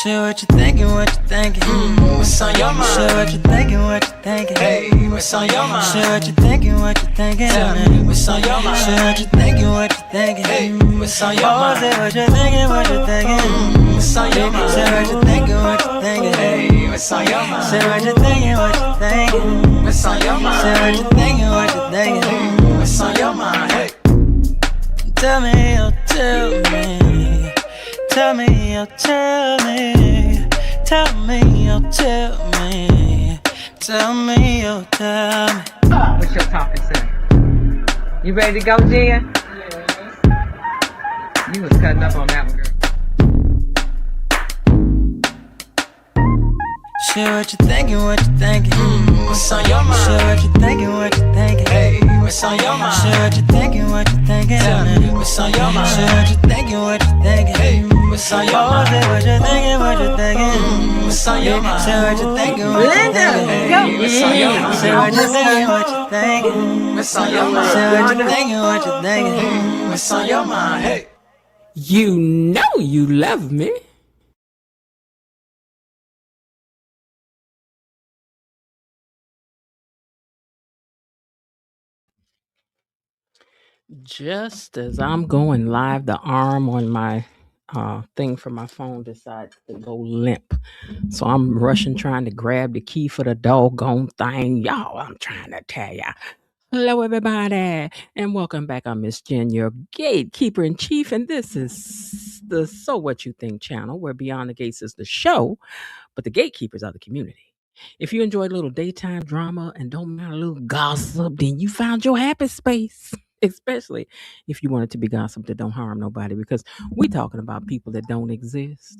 Shit, what you thinking, what you thinking? What's on your mind? Shit, what you thinking, what you thinking? Hey, what's on your mind? Shit, what you thinking, what you thinking? Tell me, what's on your mind? Shit, what you thinking, what you thinking? Hey, what's on your Oh, mind? say what you thinking, what you thinking? What's on your mind? Say what you thinking, what you thinking? Hey, what's on your mind? Say what you thinking, what you thinking? What's on your mind? Say what you thinking, what you thinking? What's on your mind? Hey, Tell me, oh, tell me. Tell me, oh, tell me. Tell me, oh, tell me. Tell me, oh, tell me. What's your talking say? You ready to go, Jen? Yes. You was cutting up on that one, girl. Shit, what you thinking, what you thinking? what's on your Shit, mind? what you thinking, what you thinking? Hey, what's on your mind? Shit, what you thinking, what you thinking? Tell me, what's on your mind? Shit, what you thinking, what you thinking? Hey, what's on your Oh, mind? say what you thinking, what you thinking? What's on your mind? Say what you thinking, what you thinking? Hey, what's on your mind? Say what you thinking, what you thinking? What's on your mind? Say what you thinking, what you thinking? What's on your mind? Hey, You know you love me. Just as I'm going live, the arm on my thing for my phone decides to go limp. So I'm rushing trying to grab the key for the doggone thing. Y'all, I'm trying to tell ya. Hello, everybody, and welcome back. I'm Miss Jen, your gatekeeper in chief, and this is the So What You Think channel, where Beyond the Gates is the show, but the gatekeepers are the community. If you enjoy a little daytime drama and don't mind a little gossip, then you found your happy space. Especially if you want it to be gossip that don't harm nobody, because we talking about people that don't exist.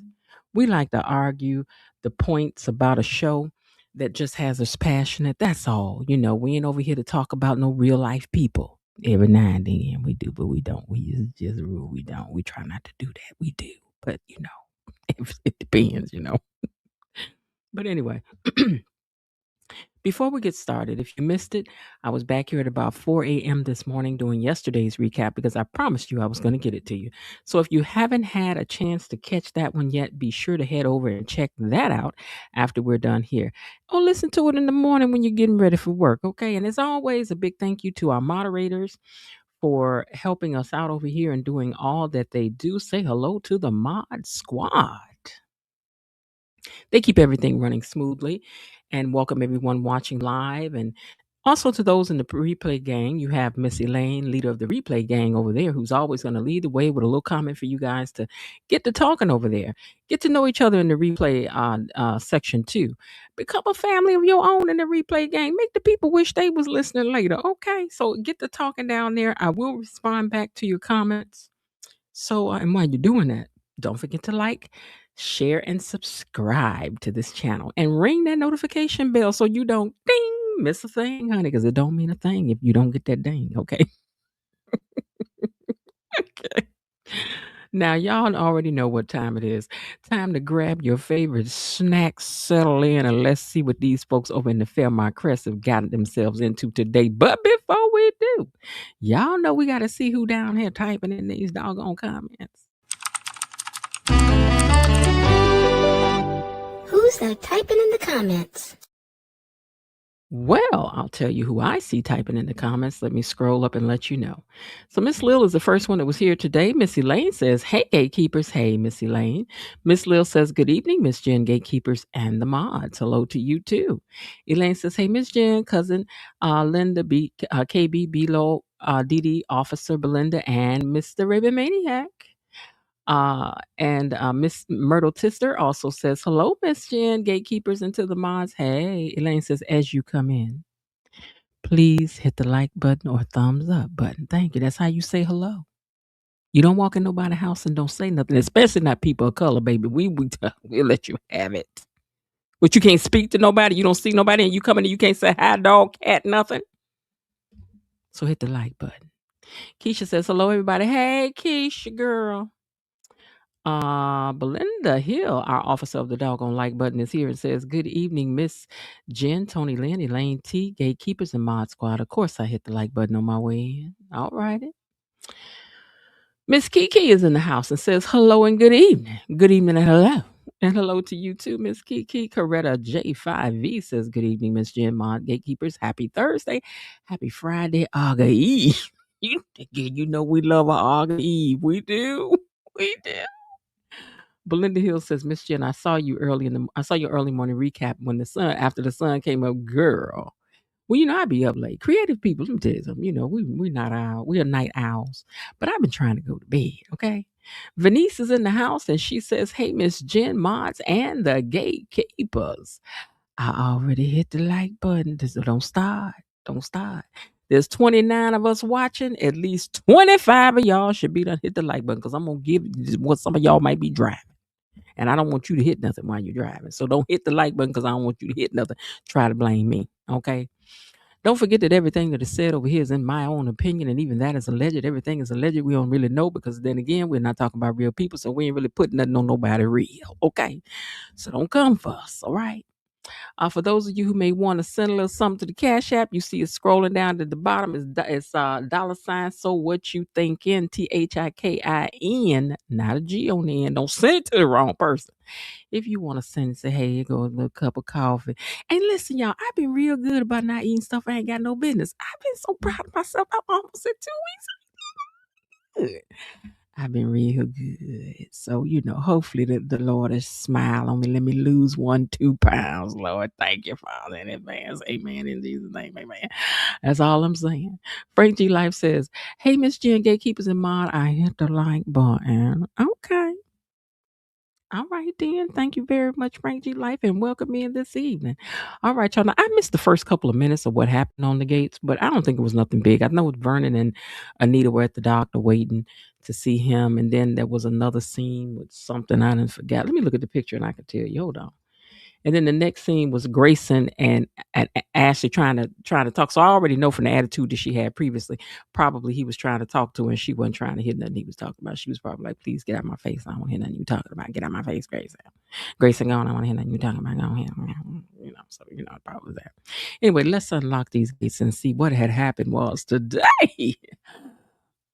We like to argue the points about a show that just has us passionate. That's all. You know, we ain't over here to talk about no real life people. Every now and then we do, but we don't. We just a rule. We don't. We try not to do that. We do, but you know, it depends. You know. But anyway, before we get started, if you missed it, I was back here at about 4 a.m. this morning doing yesterday's recap because I promised you I was going to get it to you. So if you haven't had a chance to catch that one yet, be sure to head over and check that out after we're done here. Oh, listen to it in the morning when you're getting ready for work, okay? And as always, a big thank you to our moderators for helping us out over here and doing all that they do. Say hello to the Mod Squad. They keep everything running smoothly, and welcome everyone watching live. And also to those in the replay gang, you have Miss Elaine, leader of the replay gang over there, who's always going to lead the way with a little comment for you guys to get to talking over there. Get to know each other in the replay section too. Become a family of your own in the replay gang. Make the people wish they was listening later. Okay, so get to talking down there. I will respond back to your comments. So, and while you're doing that, don't forget to like, share, and subscribe to this channel and ring that notification bell so you don't ding miss a thing, honey, because it don't mean a thing if you don't get that ding, okay? Okay. Now, y'all already know what time it is. Time to grab your favorite snacks, settle in, and let's see what these folks over in the Fairmont Crest have gotten themselves into today. But before we do, y'all know we got to see who down here typing in these doggone comments. Who's that typing in the comments? Well, I'll tell you who I see typing in the comments. Let me scroll up and let you know. So Miss Lil is the first one that was here today. Miss Elaine says, hey, gatekeepers. Hey, Miss Elaine. Miss Lil says, good evening, Miss Jen, gatekeepers, and the mods. Hello to you, too. Elaine says, hey, Miss Jen, cousin Linda, KB, B-Lo, Didi, Officer Belinda, and Mr. Raven Maniac. And Miss Myrtle Tister also says, hello, Miss Jen, gatekeepers and to the mods. Hey, Elaine says, as you come in, please hit the like button or thumbs up button. Thank you. That's how you say hello. You don't walk in nobody's house and don't say nothing, especially not people of color, baby. We'll let you have it. But you can't speak to nobody. You don't see nobody, and you come in and you can't say hi, dog, cat, nothing. So hit the like button. Keisha says, hello, everybody. Hey, Keisha, girl. Belinda Hill, our officer of the doggone like button, is here and says, good evening, Miss Jen, Tony Lynn, Elaine T, gatekeepers and mod squad. Of course, I hit the like button on my way in. All righty. Miss Kiki is in the house and says, hello and good evening. Good evening and hello. And hello to you too, Miss Kiki. Coretta J5V says, good evening, Miss Jen Mod Gatekeepers. Happy Thursday. Happy Friday, August Eve. You know we love our August Eve. We do. We do. Belinda Hill says, Miss Jen, I saw your early morning recap when after the sun came up, girl. Well, I be up late. Creative people, let me tell you something. We are night owls. But I've been trying to go to bed, okay? Venice is in the house and she says, hey, Miss Jen, mods, and the gatekeepers. I already hit the like button. So don't start. Don't start. There's 29 of us watching. At least 25 of y'all should be done hit the like button because I'm going to give you what some of y'all might be driving. And I don't want you to hit nothing while you're driving. So don't hit the like button because I don't want you to hit nothing. Try to blame me, okay? Don't forget that everything that is said over here is in my own opinion, and even that is alleged. Everything is alleged. We don't really know because then again, we're not talking about real people, so we ain't really putting nothing on nobody real, okay? So don't come for us, all right? For those of you who may want to send a little something to the Cash App, you see it scrolling down to the bottom. It's $ So what you thinking? THIKIN, not a G on the end. Don't send it to the wrong person. If you want to send it, say, hey, here goes a little cup of coffee. And listen, y'all, I've been real good about not eating stuff I ain't got no business. I've been so proud of myself. I'm almost at 2 weeks. Good. I've been real good. So, hopefully the Lord is smile on me. Let me lose 1-2 pounds, Lord. Thank you, Father, in advance. Amen. In Jesus' name, amen. That's all I'm saying. Frank G. Life says, hey, Miss Jen, Gatekeepers in Mind, I hit the like button. Okay. All right, then. Thank you very much, Frank G. Life, and welcome in this evening. All right, y'all. Now, I missed the first couple of minutes of what happened on the gates, but I don't think it was nothing big. I know Vernon and Anita were at the doctor waiting to see him, and then there was another scene with something I didn't forget. Let me look at the picture and I can tell you. Hold on. And then the next scene was Grayson and Ashley trying to talk. So I already know from the attitude that she had previously, probably he was trying to talk to her and she wasn't trying to hear nothing he was talking about. She was probably like, please get out of my face. I don't want to hear nothing you talking about. Get out of my face, Grayson. Grayson gone. I don't want to hear nothing you talking about. Go ahead. So probably that. Anyway, let's unlock these gates and see what had happened was today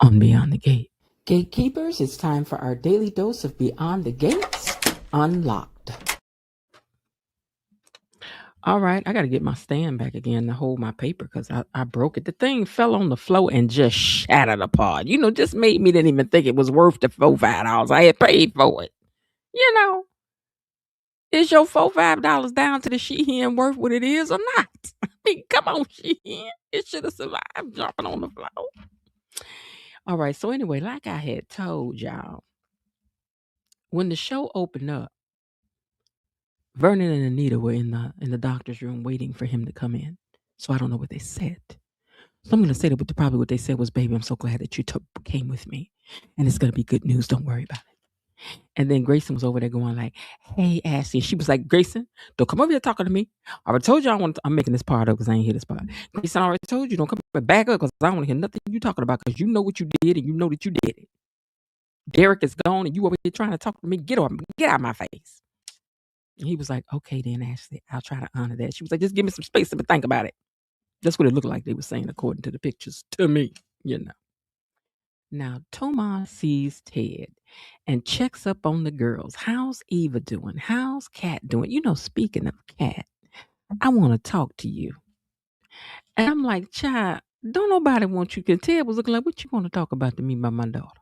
on Beyond the Gate. Gatekeepers, it's time for our daily dose of Beyond the Gates Unlocked. All right, I got to get my stand back again to hold my paper because I broke it. The thing fell on the floor and just shattered apart. Just made me didn't even think it was worth the $4-5 I had paid for it. Is your $4-5 down to the Sheehan worth what it is or not? I mean, come on, Sheehan. It should have survived jumping on the floor. All right, so anyway, like I had told y'all, when the show opened up, Vernon and Anita were in the doctor's room waiting for him to come in. So I don't know what they said. So I'm going to say that probably what they said was, baby, I'm so glad that you came with me. And it's going to be good news. Don't worry about it. And then Grayson was over there going like, hey, Ashley. She was like, Grayson, don't come over here talking to me. I already told you I'm making this part up because I ain't hear this part. Grayson, I already told you, don't come back up because I don't want to hear nothing you talking about because you know what you did and you know that you did it. Derek is gone and you over here trying to talk to me. Get out of my face. And he was like, okay, then, Ashley, I'll try to honor that. She was like, just give me some space to think about it. That's what it looked like they were saying, according to the pictures, to me, Now, Tomaz sees Ted and checks up on the girls. How's Eva doing? How's Kat doing? Speaking of Kat, I want to talk to you. And I'm like, child, don't nobody want you. Because Ted was looking like, what you want to talk about to me about my daughter?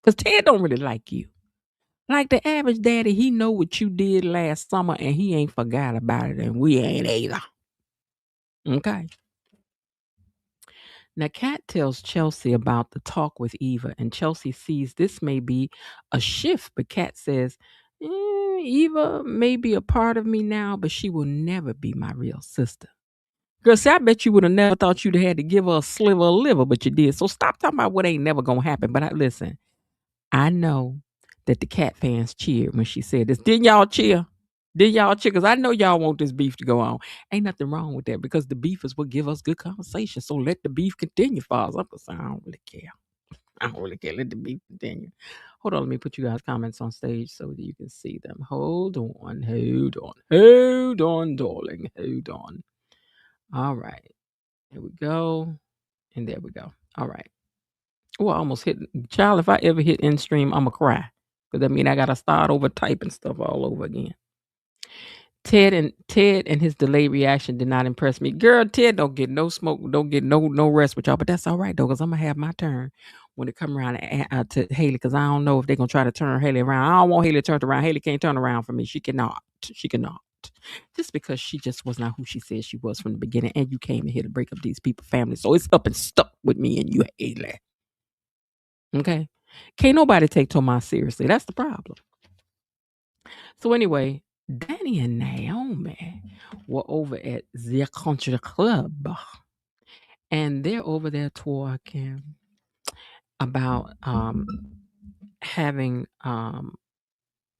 Because Ted don't really like you. Like the average daddy, he know what you did last summer and he ain't forgot about it. And we ain't either. Okay. Now, Kat tells Chelsea about the talk with Eva, and Chelsea sees this may be a shift, but Kat says, Eva may be a part of me now, but she will never be my real sister. Girl, see, I bet you would have never thought you'd have had to give her a sliver of liver, but you did. So stop talking about what ain't never going to happen. But listen, I know that the Kat fans cheered when she said this. Didn't y'all cheer? Because I know y'all want this beef to go on. Ain't nothing wrong with that because the beef is what give us good conversation. So let the beef continue, Falls. I'm saying I don't really care. Let the beef continue. Hold on, let me put you guys' comments on stage so that you can see them. Hold on, darling. Hold on. All right. Here we go. And there we go. All right. Oh, I almost hit. Child, if I ever hit end stream, I'm going to cry. Because that mean I gotta start over typing stuff all over again. Ted and his delayed reaction did not impress me. Girl, Ted don't get no smoke, don't get no rest with y'all, but that's all right though, because I'm gonna have my turn when it come around to Hailey, because I don't know if they're gonna try to turn Hailey around. I don't want Hailey turned around. Hailey can't turn around for me. She cannot. She cannot. Just because she just was not who she said she was from the beginning, and you came in here to break up these people's families. So it's up and stuck with me and you, Hailey. Okay? Can't nobody take Tomaz seriously. That's the problem. So anyway, Dani and Naomi were over at their country club, and they're over there talking about having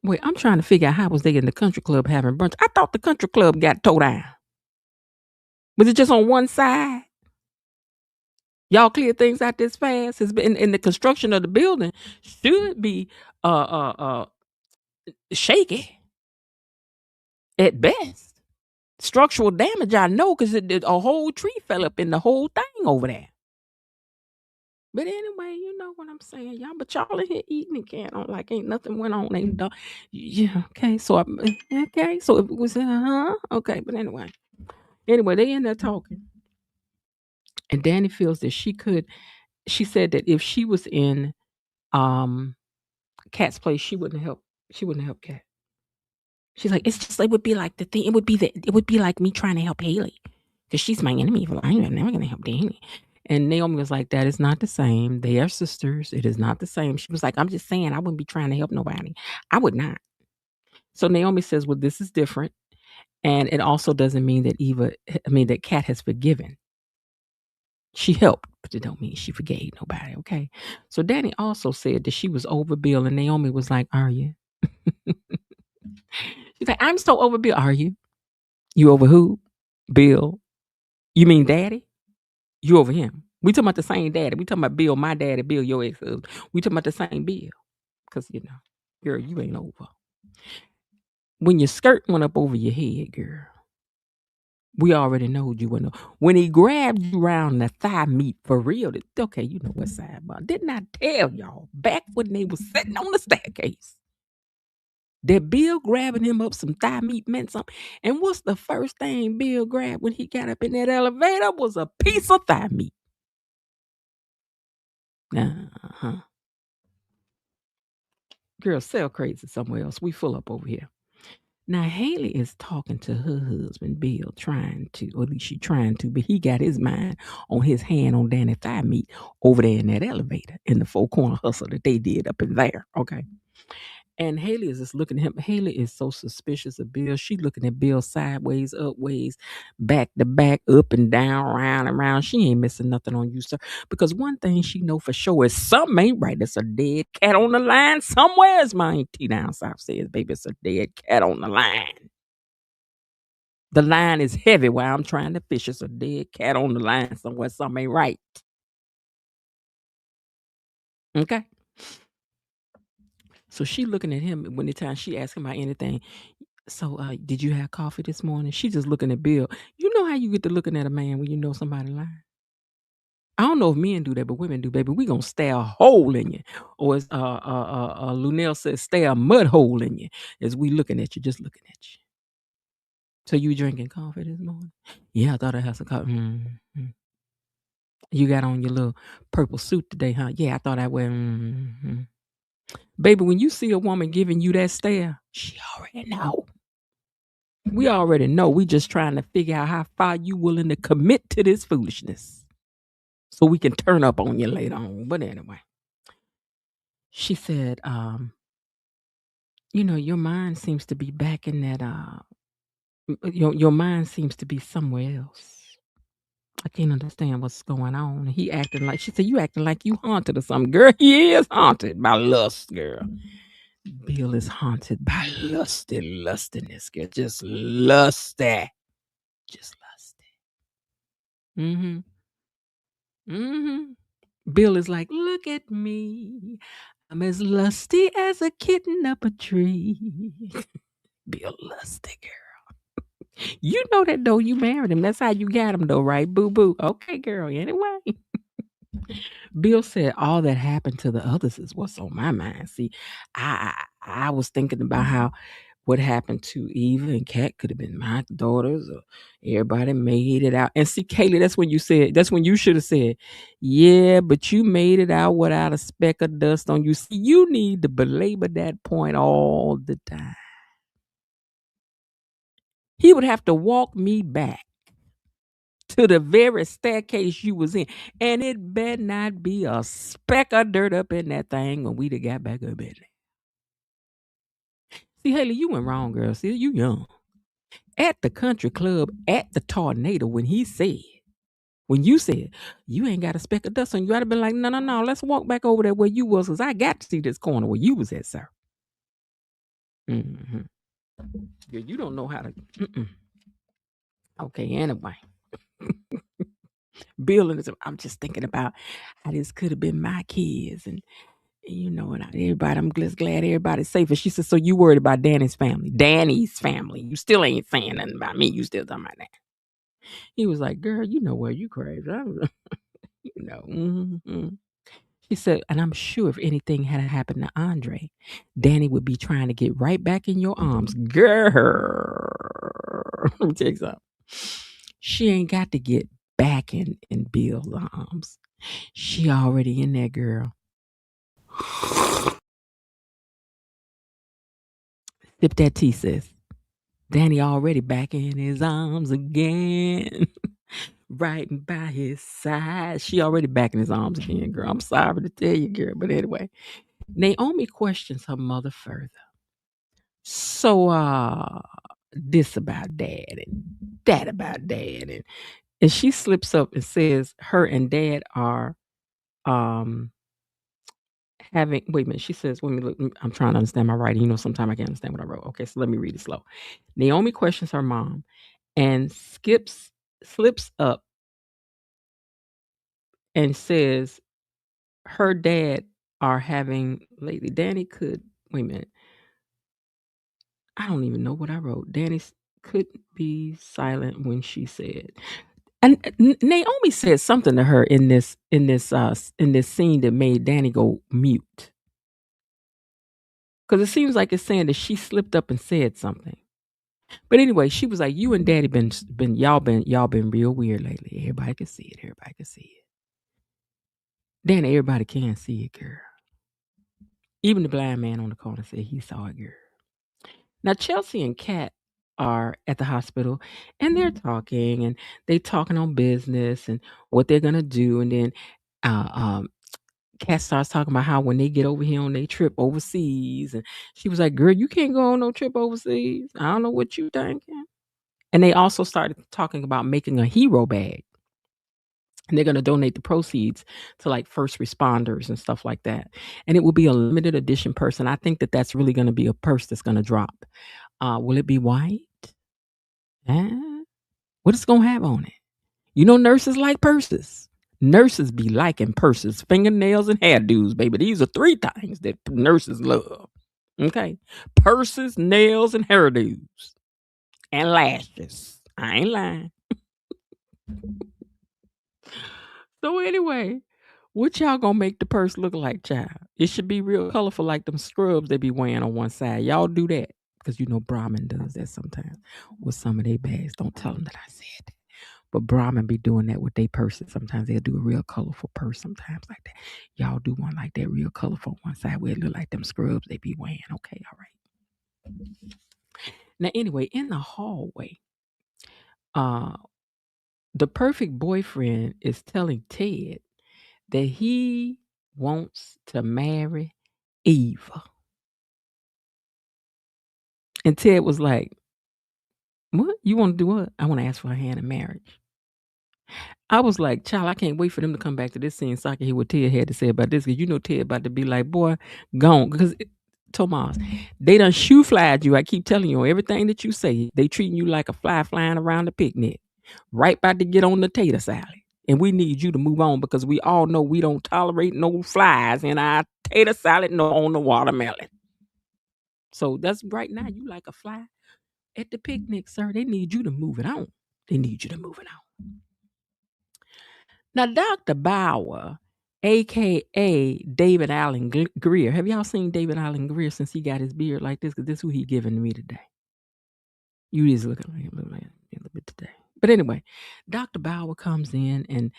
wait, I'm trying to figure out how was they in the country club having brunch. I thought the country club got towed down. Was it just on one side? Y'all clear things out this fast? It's been in the construction of the building should be shaky at best. Structural damage, I know, because a whole tree fell up in the whole thing over there. But anyway, you know what I'm saying, y'all. But y'all in here eating and can't on like ain't nothing went on. Ain't done. Yeah, okay. So okay. So it was okay. But anyway, they in there talking, and Dani feels that she could. She said that if she was in Kat's place, she wouldn't help. She wouldn't help Kat. She's like, it's just it would be like the thing. It would be like me trying to help Hailey because she's my enemy. I'm never gonna help Dani. And Naomi was like, that is not the same. They are sisters. It is not the same. She was like, I'm just saying, I wouldn't be trying to help nobody. I would not. So Naomi says, well, this is different. And it also doesn't mean that Kat has forgiven. She helped, but it don't mean she forgave nobody. Okay. So Dani also said that she was over Bill, and Naomi was like, are you? She's like, I'm so over Bill. Are you? You over who? Bill. You mean Daddy? You over him. We talking about the same daddy. We talking about Bill, my daddy, Bill, your ex-husband. We talking about the same Bill. Because, girl, you ain't over. When your skirt went up over your head, girl, we already know you went up. When he grabbed you around the thigh meat for real, okay, you know what side about. Didn't I tell y'all back when they was sitting on the staircase that Bill grabbing him up some thigh meat meant something? And what's the first thing Bill grabbed when he got up in that elevator was a piece of thigh meat. Uh-huh. Girl, sell crazy somewhere else. We full up over here. Now, Hailey is talking to her husband, Bill, trying to, or at least she trying to, but he got his mind on his hand on Dani thigh meat over there in that elevator in the four-corner hustle that they did up in there. Okay. And Hailey is just looking at him. Hailey is so suspicious of Bill. She looking at Bill sideways, upways, back to back, up and down, round and round. She ain't missing nothing on you, sir. Because one thing she know for sure is something ain't right. There's a dead cat on the line somewhere, as my auntie down south says, baby. It's a dead cat on the line. The line is heavy while I'm trying to fish. It's a dead cat on the line somewhere. Something ain't right. Okay. So she looking at him when the time she asked him about anything. So, did you have coffee this morning? She just looking at Bill. You know how you get to looking at a man when you know somebody lying? I don't know if men do that, but women do, baby. We gonna stare a hole in you. Or as Lunel says, stare a mud hole in you as we looking at you, just looking at you. So you drinking coffee this morning? Yeah, I thought I had some coffee. Mm-hmm. You got on your little purple suit today, huh? Yeah, I thought I wear. Mm-hmm. Baby, when you see a woman giving you that stare, she already know. We already know. We just trying to figure out how far you willing to commit to this foolishness so we can turn up on you later on. But anyway, she said, your mind seems to be back in that, your mind seems to be somewhere else. I can't understand what's going on. He acting like, she said, you acting like you haunted or something. Girl, he is haunted by lust, girl. Bill is haunted by lustiness, girl. Just lusty. Just lusty. Mm-hmm. Mm-hmm. Bill is like, look at me. I'm as lusty as a kitten up a tree. Bill lusty, girl. You know that though, you married him. That's how you got him though, right? Boo boo. Okay, girl. Anyway. Bill said all that happened to the others is what's on my mind. See, I was thinking about how what happened to Eva and Kat could have been my daughters, or everybody made it out. And see, Kaylee, that's when you should have said, yeah, but you made it out without a speck of dust on you. See, you need to belabor that point all the time. He would have to walk me back to the very staircase you was in, and it better not be a speck of dirt up in that thing when we got back up in there. See, Hailey, you went wrong, girl. See, you young. At the country club, at the tornado, when you said, you ain't got a speck of dust on you, I'd have been like, no, let's walk back over there where you was, because I got to see this corner where you was at, sir. Mm-hmm. Yeah, you don't know how to. Okay, anyway. Bill and I'm just thinking about how this could have been my kids, and and everybody. I'm just glad everybody's safe. And she said, "So you worried about Danny's family? Danny's family? You still ain't saying nothing about me. You still talking about that?" He was like, "Girl, you know where you crazy." Mm-hmm. She said, "And I'm sure if anything had happened to Andre, Danny would be trying to get right back in your arms, girl." Let me tell you something. She ain't got to get back in Bill's arms. She already in there, girl. Sip that tea, sis. Danny already back in his arms again. Right by his side. She already back in his arms again, girl. I'm sorry to tell you, girl. But anyway, Naomi questions her mother further. So, this about dad and that about dad. And she slips up and says her and dad are having, wait a minute, she says, let me look, I'm trying to understand my writing. Sometimes I can't understand what I wrote. Okay, so let me read it slow. Naomi questions her mom and slips up and says her dad are having lately. Danny could, wait a minute. I don't even know what I wrote. Danny could be silent when she said. And Naomi said something to her in this scene that made Danny go mute. Because it seems like it's saying that she slipped up and said something. But anyway, she was like, "You and Daddy been y'all been real weird lately. Everybody can see it. Everybody can see it. Danny, everybody can see it, girl. Even the blind man on the corner said he saw it, girl." Now Chelsea and Kat are at the hospital, and they're talking, and they talking on business and what they're gonna do, and then Kat starts talking about how when they get over here on their trip overseas, and she was like, "Girl, you can't go on no trip overseas. I don't know what you thinking." And they also started talking about making a hero bag. And they're going to donate the proceeds to like first responders and stuff like that. And it will be a limited edition purse. And I think that that's really going to be a purse that's going to drop. Will it be white? What is it going to have on it? Nurses like purses. Nurses be liking purses, fingernails, and hairdos, baby. These are 3 things that nurses love. Okay. Purses, nails, and hairdos. And lashes. I ain't lying. So anyway, what y'all gonna make the purse look like, child? It should be real colorful like them scrubs they be wearing on one side. Y'all do that. Because Brahmin does that sometimes with some of their bags. Don't tell them that I said that. But Brahmin be doing that with their purses. Sometimes they'll do a real colorful purse sometimes like that. Y'all do one like that, real colorful on one side where it look like them scrubs they be wearing. Okay, all right. Now, anyway, in the hallway, the perfect boyfriend is telling Ted that he wants to marry Eva. And Ted was like, "What? You want to do what?" "I want to ask for her hand in marriage." I was like, "Child, I can't wait for them to come back to this scene so I can hear what Ted had to say about this." Because Ted about to be like, "Boy, gone." Because Tomaz, they done shoe flied you. I keep telling you, everything that you say, they treating you like a fly flying around the picnic. Right about to get on the tater salad. And we need you to move on because we all know we don't tolerate no flies in our tater salad nor on the watermelon. So that's right now, you like a fly at the picnic, sir. They need you to move it on. They need you to move it on. Now, Dr. Bauer a.k.a. David Allen Greer. Have y'all seen David Allen Greer since he got his beard like this? Because this is who he giving to me today. You is looking like him a little bit today. But anyway, Dr. Bauer comes in and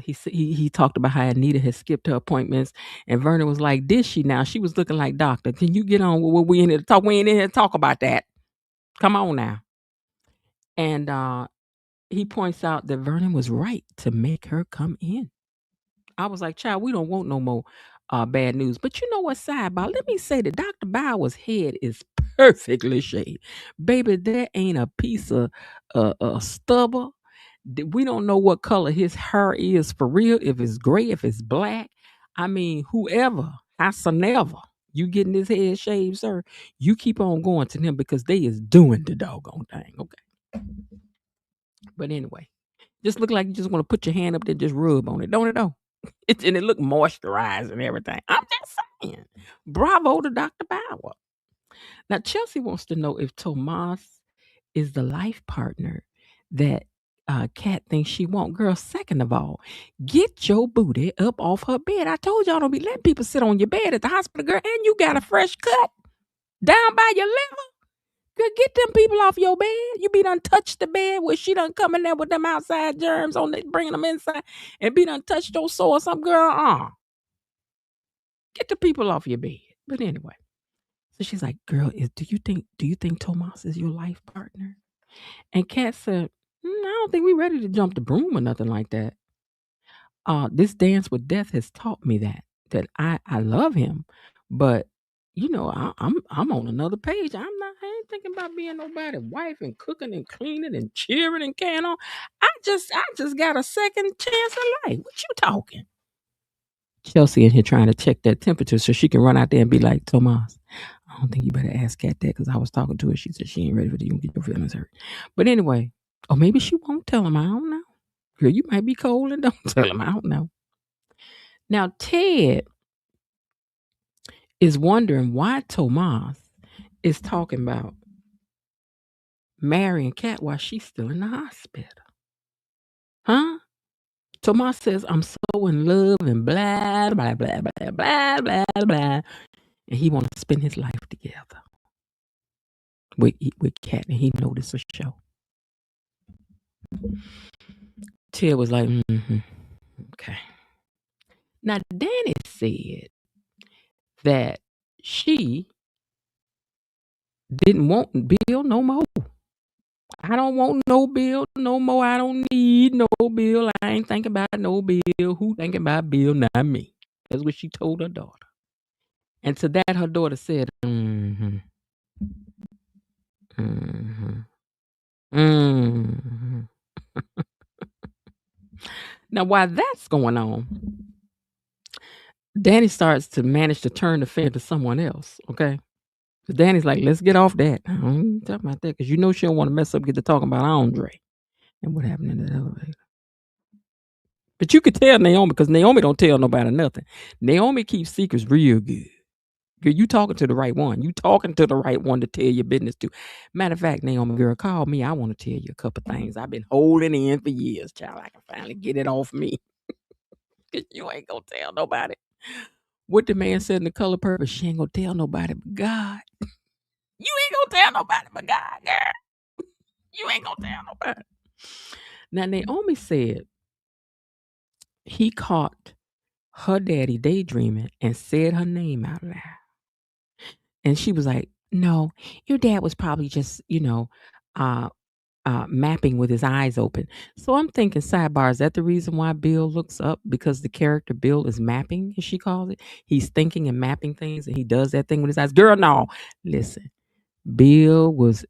he talked about how Anita had skipped her appointments, and Vernon was like, "Did she now? She was looking like doctor. Can you get on with what we in here to talk? We ain't in here to talk about that. Come on now." And he points out that Vernon was right to make her come in. I was like, "Child, we don't want no more bad news." But you know what? Sidebar, let me say that Dr. Bauer's head is perfectly shaved. Baby, there ain't a piece of stubble. We don't know what color his hair is for real, if it's gray, if it's black. I mean, whoever, howsoever, you getting this head shaved, sir, you keep on going to them because they is doing the doggone thing, okay? But anyway, just look like you just want to put your hand up there, just rub on it, don't it though? And it look moisturized and everything. I'm just saying. Bravo to Dr. Bauer. Now, Chelsea wants to know if Tomaz is the life partner that Kat thinks she want. Girl, second of all, get your booty up off her bed. I told y'all don't be letting people sit on your bed at the hospital, girl, and you got a fresh cut down by your liver. Girl, get them people off your bed. You be done touched the bed where she done come in there with them outside germs on it, bringing them inside, and be done touched your sore or some girl. Get the people off your bed. But anyway, so she's like, "Girl, do you think Tomaz is your life partner?" And Kat said, I don't think we're ready to jump the broom or nothing like that. This dance with death has taught me that I love him, but you know, I'm on another page. I ain't thinking about being nobody's wife and cooking and cleaning and cheering and carrying on. I just got a second chance at life. What you talking? Chelsea in here trying to check that temperature so she can run out there and be like, "Tomaz, I don't think you better ask Kat that," because I was talking to her. She said she ain't ready for you. Get your feelings hurt. But anyway, or maybe she won't tell him. I don't know. Girl, you might be cold and don't tell him. I don't know. Now, Ted is wondering why Tomaz is talking about marrying Kat while she's still in the hospital. Huh? Tomaz says, "I'm so in love and blah, blah, blah, blah, blah, blah, blah." And he wants to spend his life together with Kat, and he noticed the show. Ted was like, okay. Now, Dani said that she didn't want Bill no more. "I don't want no Bill no more. I don't need no Bill. I ain't thinking about no Bill. Who thinking about Bill? Not me." That's what she told her daughter. And to that, her daughter said, mm-hmm. Mm-hmm. Mm-hmm. Now, while that's going on, Dani starts to manage to turn the finger to someone else, okay? So Dani's like, "Let's get off that. I ain't talking about that," because you know she don't want to mess up, get to talking about Andre and what happened in that elevator. But you could tell Naomi, because Naomi don't tell nobody nothing. Naomi keeps secrets real good. Girl, you talking to the right one. You talking to the right one to tell your business to. Matter of fact, Naomi, girl, call me. I want to tell you a couple things I've been holding in for years, child. I can finally get it off me. Because you ain't going to tell nobody. What the man said in The Color Purple, she ain't going to tell nobody but God. You ain't going to tell nobody but God, girl. You ain't going to tell nobody. Now, Naomi said he caught her daddy daydreaming and said her name out loud. And she was like, "No, your dad was probably just, mapping with his eyes open." So I'm thinking, sidebar, is that the reason why Bill looks up? Because the character Bill is mapping, as she calls it. He's thinking and mapping things, and he does that thing with his eyes. Girl, no. Listen, Bill was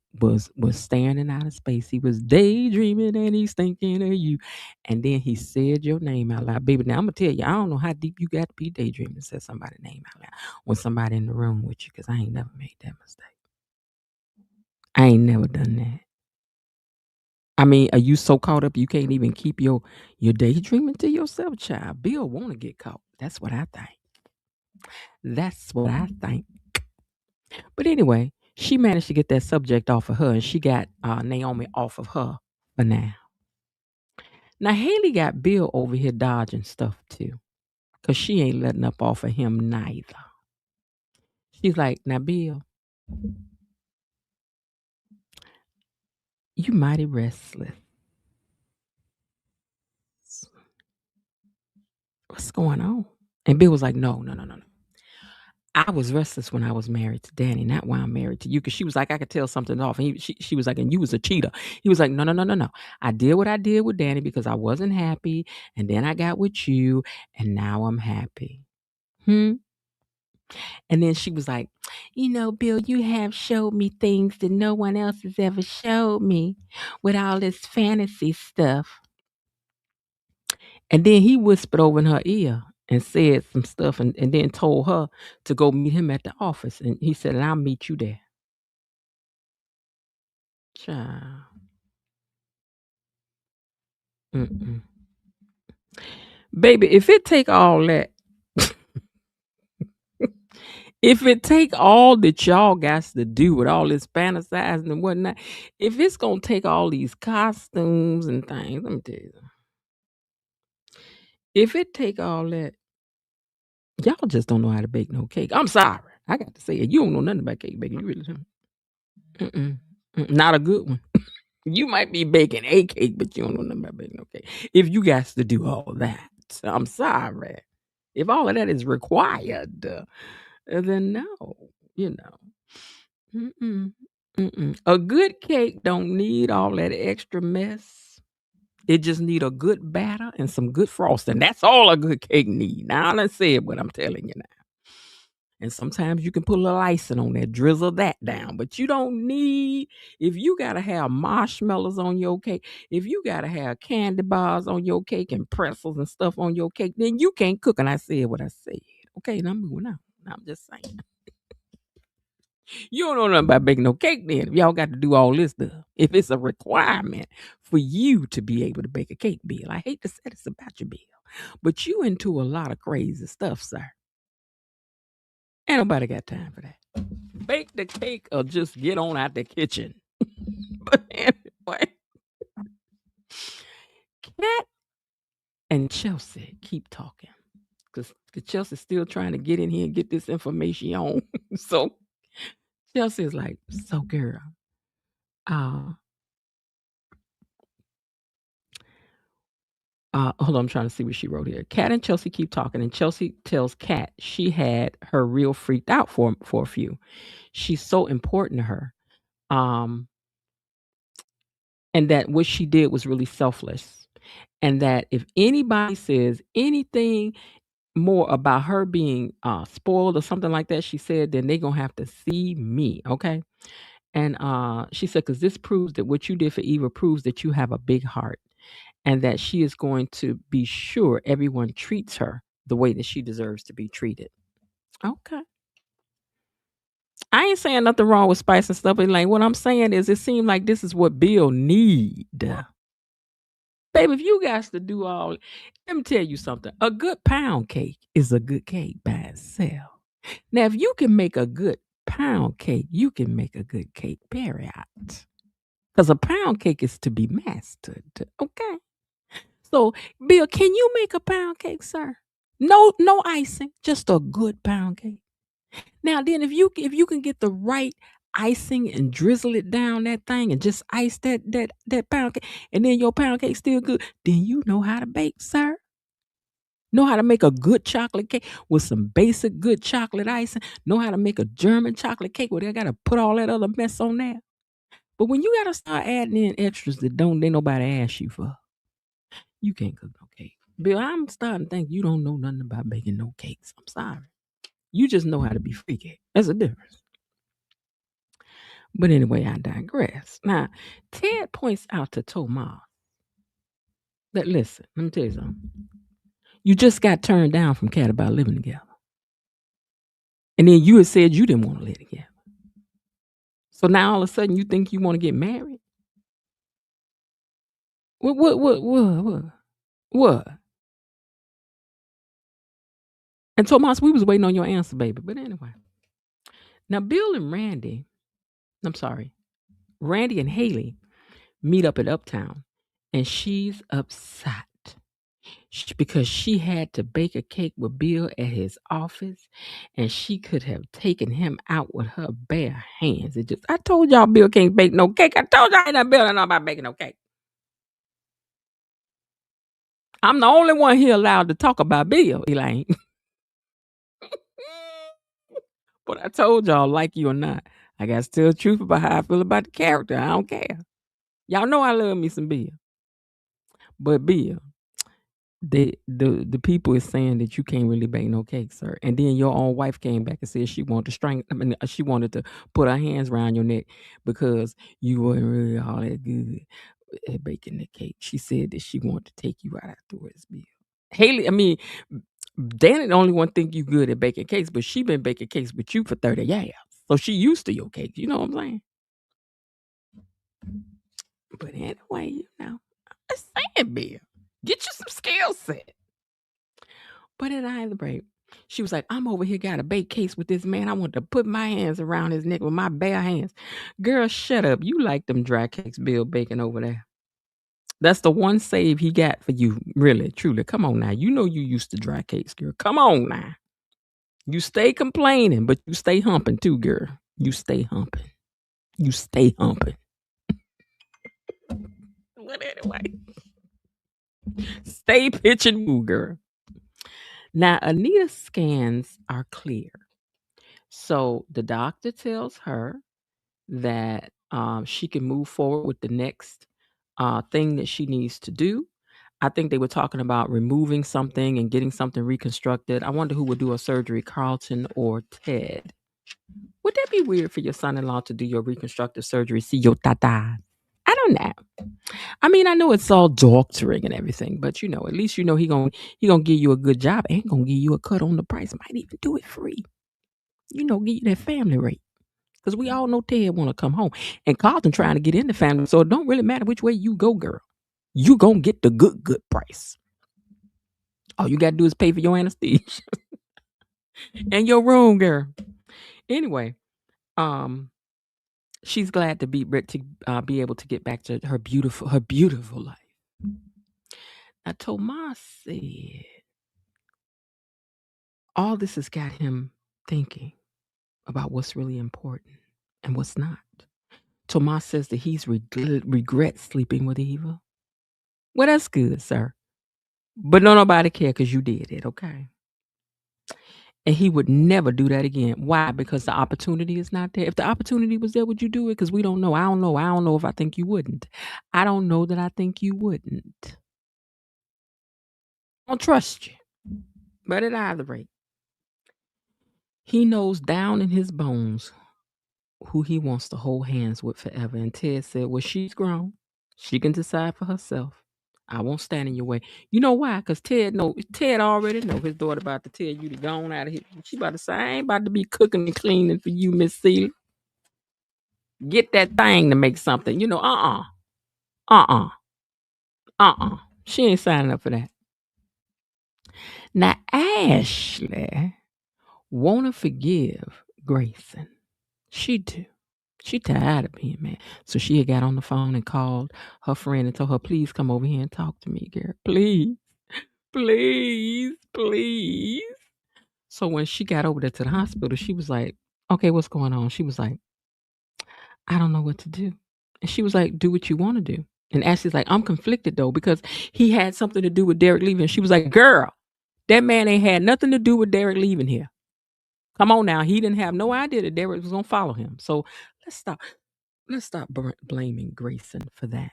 staring in outer space. He was daydreaming and he's thinking of you. And then he said your name out loud. Baby, now I'm going to tell you, I don't know how deep you got to be daydreaming to say somebody's name out loud when somebody in the room with you, because I ain't never made that mistake. I ain't never done that. I mean, are you so caught up you can't even keep your daydreaming to yourself, child? Bill want to get caught. That's what I think. That's what I think. But anyway, she managed to get that subject off of her, and she got Naomi off of her for now. Now, Hailey got Bill over here dodging stuff too. because she ain't letting up off of him neither. She's like, now, Bill, you mighty restless. What's going on? And Bill was like, no. I was restless when I was married to Dani, not why I'm married to you. Because she was like, I could tell something's off. And she was like, and you was a cheater. He was like, no. I did what I did with Dani because I wasn't happy. And then I got with you. And now I'm happy. And then she was like, Bill, you have showed me things that no one else has ever showed me with all this fantasy stuff. And then he whispered over in her ear and said some stuff and then told her to go meet him at the office. And he said, and I'll meet you there. Child. Mm-mm. Baby, if it take all that, if it take all that y'all got to do with all this fantasizing and whatnot, if it's going to take all these costumes and things, let me tell you. If it take all that, y'all just don't know how to bake no cake. I'm sorry. I got to say it. You don't know nothing about cake baking. You really don't. Not a good one. You might be baking a cake, but you don't know nothing about baking no cake. If you got to do all that, I'm sorry. If all of that is required, then no, A good cake don't need all that extra mess. It just need a good batter and some good frosting. That's all a good cake need. Now I said what I'm telling you now. And sometimes you can put a little icing on there, drizzle that down. But you don't need, if you got to have marshmallows on your cake, if you got to have candy bars on your cake and pretzels and stuff on your cake, then you can't cook. And I said what I said. Okay, now I'm moving on. I'm just saying. You don't know nothing about baking no cake then. If y'all got to do all this stuff. If it's a requirement for you to be able to bake a cake, Bill. I hate to say this about you, Bill. But you into a lot of crazy stuff, sir. Ain't nobody got time for that. Bake the cake or just get on out the kitchen. But anyway. Kat and Chelsea keep talking. Because Chelsea's still trying to get in here and get this information on. So Chelsea is like, so girl, hold on, I'm trying to see what she wrote here. Kat and Chelsea keep talking, and Chelsea tells Kat she had her real freaked out for a few. She's so important to her. And that what she did was really selfless. And that if anybody says anything more about her being spoiled or something like that, she said, then they're going to have to see me, okay? And she said, because this proves that what you did for Eva proves that you have a big heart. And that she is going to be sure everyone treats her the way that she deserves to be treated. Okay. I ain't saying nothing wrong with spice and stuff. But like what I'm saying is it seems like this is what Bill need. Baby, if you guys to do all, let me tell you something. A good pound cake is a good cake by itself. Now, if you can make a good pound cake, you can make a good cake, period. Because a pound cake is to be mastered. Okay. So, Bill, can you make a pound cake, sir? No icing, just a good pound cake. Now, then, if you can get the right icing and drizzle it down that thing and just ice that pound cake, and then your pound cake still good, then you know how to bake, sir. Know how to make a good chocolate cake with some basic good chocolate icing. Know how to make a German chocolate cake where they got to put all that other mess on there. But when you got to start adding in extras that ain't nobody ask you for, you can't cook no cake. Bill, I'm starting to think you don't know nothing about baking no cakes. I'm sorry. You just know how to be freaky. That's a difference. But anyway, I digress. Now, Ted points out to Tomaz that, listen, let me tell you something. You just got turned down from Kat about living together. And then you had said you didn't want to live together. So now all of a sudden you think you want to get married? What? And Tomaz, we was waiting on your answer, baby. But anyway. Now, Bill and Randy and Hailey meet up at Uptown, and she's upset. because she had to bake a cake with Bill at his office, and she could have taken him out with her bare hands. I told y'all Bill can't bake no cake. I told y'all ain't that Bill know about baking no cake. I'm the only one here allowed to talk about Bill, Elaine. But I told y'all, like you or not, I got to tell the truth about how I feel about the character. I don't care. Y'all know I love me some Bill. But Bill, the people is saying that you can't really bake no cake, sir. And then your own wife came back and said she wanted she wanted to put her hands around your neck because you weren't really all that good at baking the cake. She said that she wanted to take you out afterwards, Bill. Hailey, Dani the only one think you good at baking cakes, but she been baking cakes with you for 30 years. So she used to your cake. You know what I'm saying? But anyway, I'm just saying, Bill, get you some skill set. But at either rate, she was like, I'm over here got a bake case with this man. I want to put my hands around his neck with my bare hands. Girl, shut up. You like them dry cakes Bill baking over there. That's the one save he got for you. Really, truly. Come on now. You know you used to dry cakes, girl. Come on now. You stay complaining, but you stay humping too, girl. You stay humping. You stay humping. But anyway, stay pitching woo, girl. Now, Anita's scans are clear. So the doctor tells her that she can move forward with the next thing that she needs to do. I think they were talking about removing something and getting something reconstructed. I wonder who would do a surgery, Carlton or Ted. Would that be weird for your son-in-law to do your reconstructive surgery? See your tata. I don't know. I know it's all doctoring and everything, but at least he gonna give you a good job and gonna give you a cut on the price. Might even do it free. Give you that family rate. Because we all know Ted want to come home. And Carlton trying to get in the family. So it don't really matter which way you go, girl. You gonna get the good price. All you gotta do is pay for your anesthesia. And your room, girl. Anyway, she's glad to be able to get back to her beautiful life. Now, Tomaz said all this has got him thinking about what's really important and what's not. Tomaz says that he's regrets sleeping with Eva. Well, that's good, sir. But no nobody care because you did it, okay? And he would never do that again. Why? Because the opportunity is not there. If the opportunity was there, would you do it? Because we don't know. I don't know. I don't know if I think you wouldn't. I don't know that I think you wouldn't. I don't trust you. But at either rate, he knows down in his bones who he wants to hold hands with forever. And Ted said, well, she's grown. She can decide for herself. I won't stand in your way. You know why? Because Ted already know his daughter about to tell you to go on out of here. She about to say, I ain't about to be cooking and cleaning for you, Miss Celia. Get that thing to make something. She ain't signing up for that. Now, Ashley wanna forgive Grayson. She do. She tired of being mad. So she had got on the phone and called her friend and told her, please come over here and talk to me, girl. Please. Please. So when she got over there to the hospital, she was like, okay, what's going on? She was like, I don't know what to do. And she was like, do what you want to do. And Ashley's like, I'm conflicted though, because he had something to do with Derek leaving. She was like, girl, that man ain't had nothing to do with Derek leaving here. Come on now. He didn't have no idea that Derek was going to follow him. So let's stop blaming Grayson for that.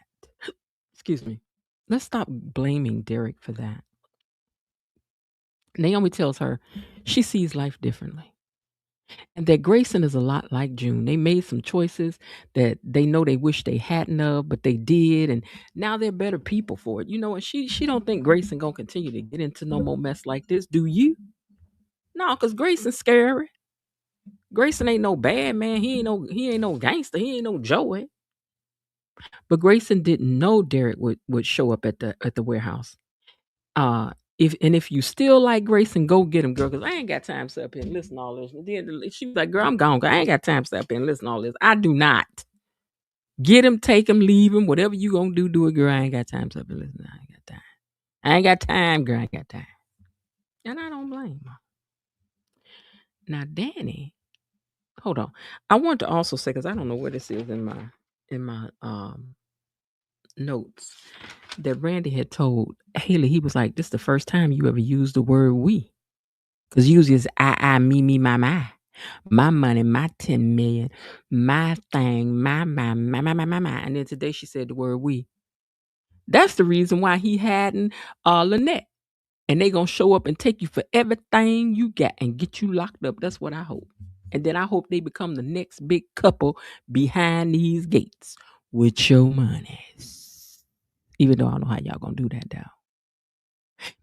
Excuse me. Let's stop blaming Derek for that. Naomi tells her she sees life differently. And that Grayson is a lot like June. They made some choices that they know they wish they hadn't of, but they did. And now they're better people for it. And she don't think Grayson going to continue to get into no more mess like this. Do you? No, because Grayson's scary. Grayson ain't no bad man. He ain't no gangster. He ain't no Joey. But Grayson didn't know Derek would show up at the warehouse. If you still like Grayson, go get him, girl, because I ain't got time to sit up here and listen to all this. She was like, girl, I'm gone. I ain't got time to sit up here and listen to all this. I do not. Get him, take him, leave him, whatever you gonna do it, girl. I ain't got time to sit up here and listen. I ain't got time. I ain't got time, girl. I ain't got time. And I don't blame her. Now, Dani, hold on. I want to also say, because I don't know where this is in my notes, that Randy had told Hailey, he was like, this is the first time you ever used the word we. Because usually it's I, me, my. My money, my 10 million, my thing, my. And then today she said the word we. That's the reason why he hadn't Lynette. And they gonna show up and take you for everything you got and get you locked up. That's what I hope. And then I hope they become the next big couple behind these gates with your monies. Even though I don't know how y'all gonna do that now.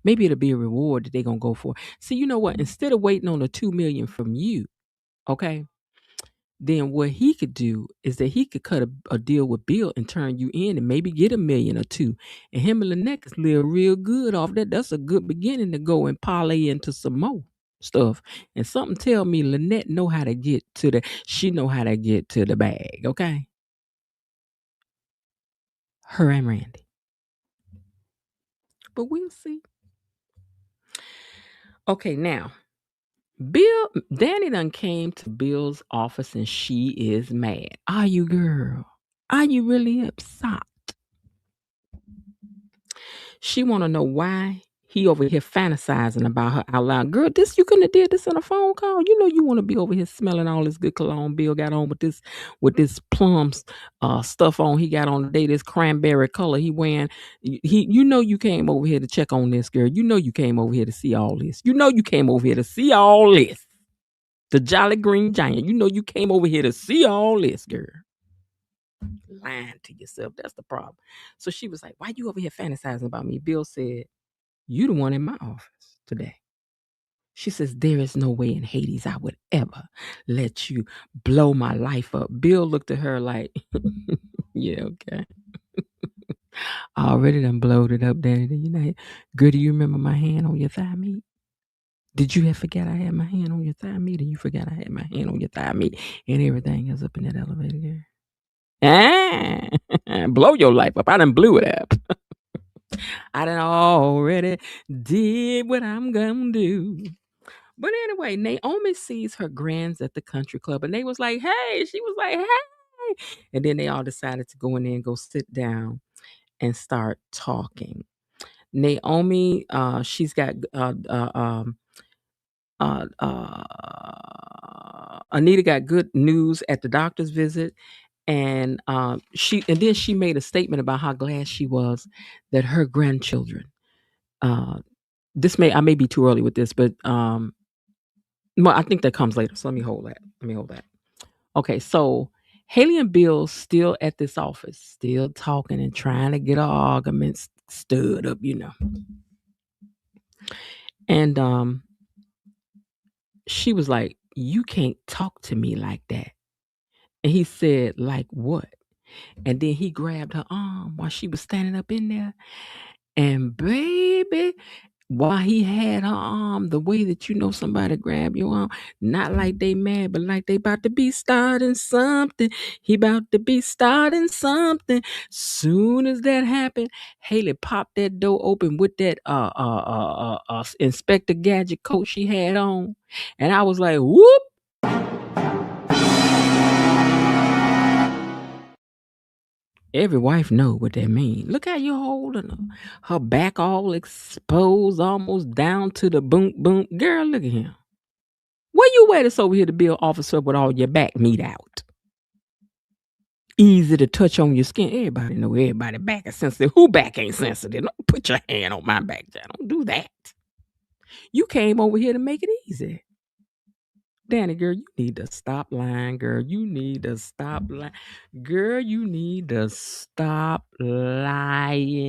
Maybe it'll be a reward that they gonna go for. See, you know what? Instead of waiting on the 2 million from you, okay, then what he could do is that he could cut a deal with Bill and turn you in and maybe get $1 million or 2 million. And him and Lynette could live real good off that. That's a good beginning to go and parlay into some more stuff. And something tell me Lynette know how to get to the bag, okay? Her and Randy. But we'll see. Okay, now Dani done came to Bill's office and she is mad. Are you, girl? Are you really upset? She want to know why he over here fantasizing about her out loud. Girl, you couldn't have did this in a phone call. You know you want to be over here smelling all this good cologne Bill got on with this plums stuff on he got on today, this cranberry color he wearing. You know you came over here to check on this, girl. You know you came over here to see all this. You know you came over here to see all this. The Jolly Green Giant. You know you came over here to see all this, girl. Lying to yourself. That's the problem. So she was like, why you over here fantasizing about me? Bill said, you the one in my office today. She says, there is no way in Hades I would ever let you blow my life up. Bill looked at her like, yeah, okay. I already done blowed it up, Dani. You know, girl, do you remember my hand on your thigh meat? Did you ever forget I had my hand on your thigh meat? And you forgot I had my hand on your thigh meat and everything else up in that elevator, girl? Blow your life up. I done blew it up. I done already did what I'm gonna do. But anyway, Naomi sees her grands at the country club and they was like, hey, she was like, hey. And then they all decided to go in there and go sit down and start talking. Naomi, she's got Anita got good news at the doctor's visit. And then she made a statement about how glad she was that her grandchildren. I may be too early with this, but well, I think that comes later. So let me hold that. Okay, so Hailey and Bill still at this office, still talking and trying to get our arguments stood up, you know. And she was like, "You can't talk to me like that." And he said, "Like what?" And then he grabbed her arm while she was standing up in there. And baby, while he had her arm, the way that you know somebody grab your arm, not like they mad, but like they about to be starting something. He about to be starting something. Soon as that happened, Hailey popped that door open with that Inspector Gadget coat she had on. And I was like, whoop. Every wife know what that mean. Look how you holding her. Her back all exposed, almost down to the boom, boom. Girl, look at him. Where you wear this over here to be an officer with all your back meat out? Easy to touch on your skin. Everybody know everybody back is sensitive. Who back ain't sensitive? Don't put your hand on my back. Don't do that. You came over here to make it easy. Dani, girl, you need to stop lying, girl. You need to stop lying. Girl, you need to stop lying.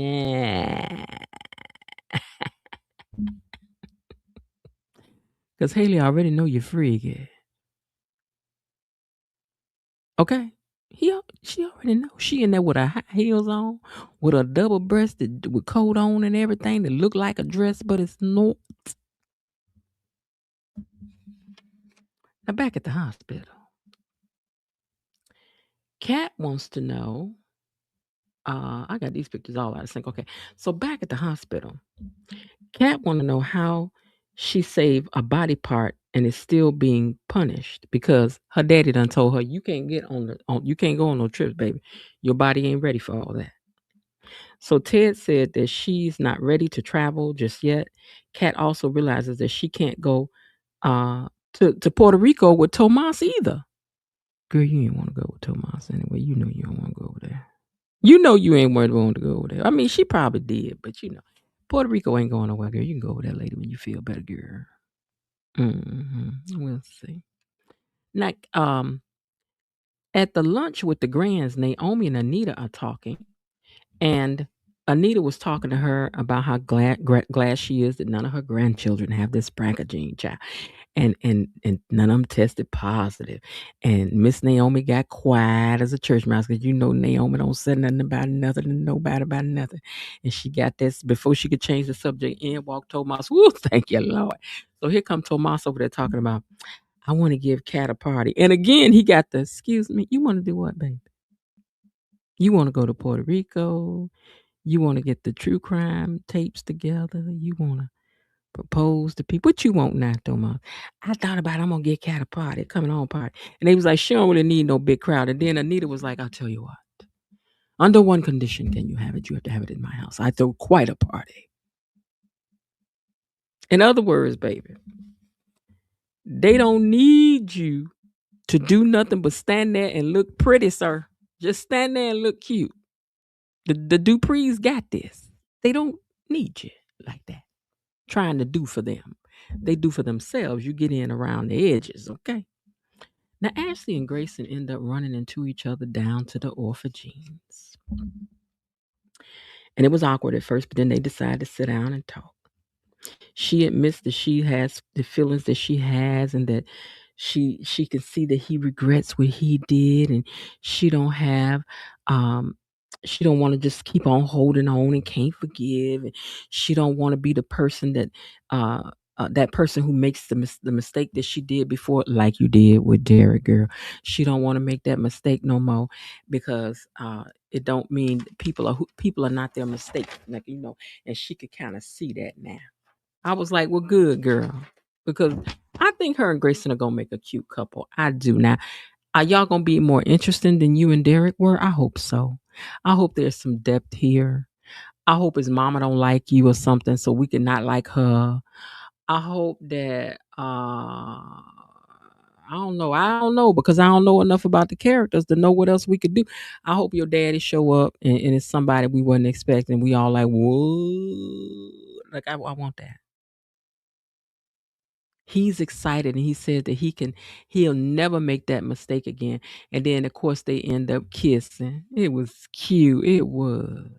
Because Hailey already know you're freaky. Okay? She already know. She in there with her high heels on, with a double-breasted, with coat on and everything that look like a dress, but it's not. Now back at the hospital. Kat wants to know, I got these pictures all out of sync. Okay, so back at the hospital, Kat want to know how she saved a body part and is still being punished because her daddy done told her you can't get you can't go on no trips, baby. Your body ain't ready for all that. So Ted said that she's not ready to travel just yet. Kat also realizes that she can't go to Puerto Rico with Tomaz either. Girl, you ain't want to go with Tomaz anyway. You know you don't want to go over there. You know you ain't want to go over there. I mean, she probably did, but Puerto Rico ain't going nowhere, girl. You can go over there later when you feel better, girl. We'll see. Like, at the lunch with the grands, Naomi and Anita are talking, and Anita was talking to her about how glad she is that none of her grandchildren have this BRCA gene, child. And none of them tested positive. And Miss Naomi got quiet as a church mouse because Naomi don't say nothing about nothing to nobody about nothing. And she got this before she could change the subject. In walked Tomas. Woo, thank you, Lord. So here come Tomas over there talking about, I want to give Kat a party. And again, he got the, excuse me, you want to do what, baby? You want to go to Puerto Rico? You want to get the true crime tapes together? You want to propose to people? What you want now, Thomas? I thought about it. I'm going to get Kat a party, coming home party. And they was like, she don't really need no big crowd. And then Anita was like, I'll tell you what. Under one condition can you have it. You have to have it in my house. I throw quite a party. In other words, baby, they don't need you to do nothing but stand there and look pretty, sir. Just stand there and look cute. The Duprees got this. They don't need you like that. Trying to do for them. They do for themselves. You get in around the edges, okay? Now, Ashley and Grayson end up running into each other down to the orphans. And it was awkward at first, but then they decided to sit down and talk. She admits that she has the feelings that she has and that she can see that he regrets what he did, and she don't have she don't want to just keep on holding on and can't forgive, and she don't want to be the person that person who makes the mistake that she did before, like you did with Derek, girl. She don't want to make that mistake no more because it don't mean people are not their mistake, like and she could kind of see that now. I was like, well, good girl, because I think her and Grayson are gonna make a cute couple. I do. Now, are y'all gonna be more interesting than you and Derek were? I hope so. I hope there's some depth here. I hope his mama don't like you or something, so we can not like her. I hope that I don't know because I don't know enough about the characters to know what else we could do. I hope your daddy show up and it's somebody we wasn't expecting. We all like, whoa, like I want that. He's excited and he said that he'll never make that mistake again. And then of course they end up kissing. It was cute. It was.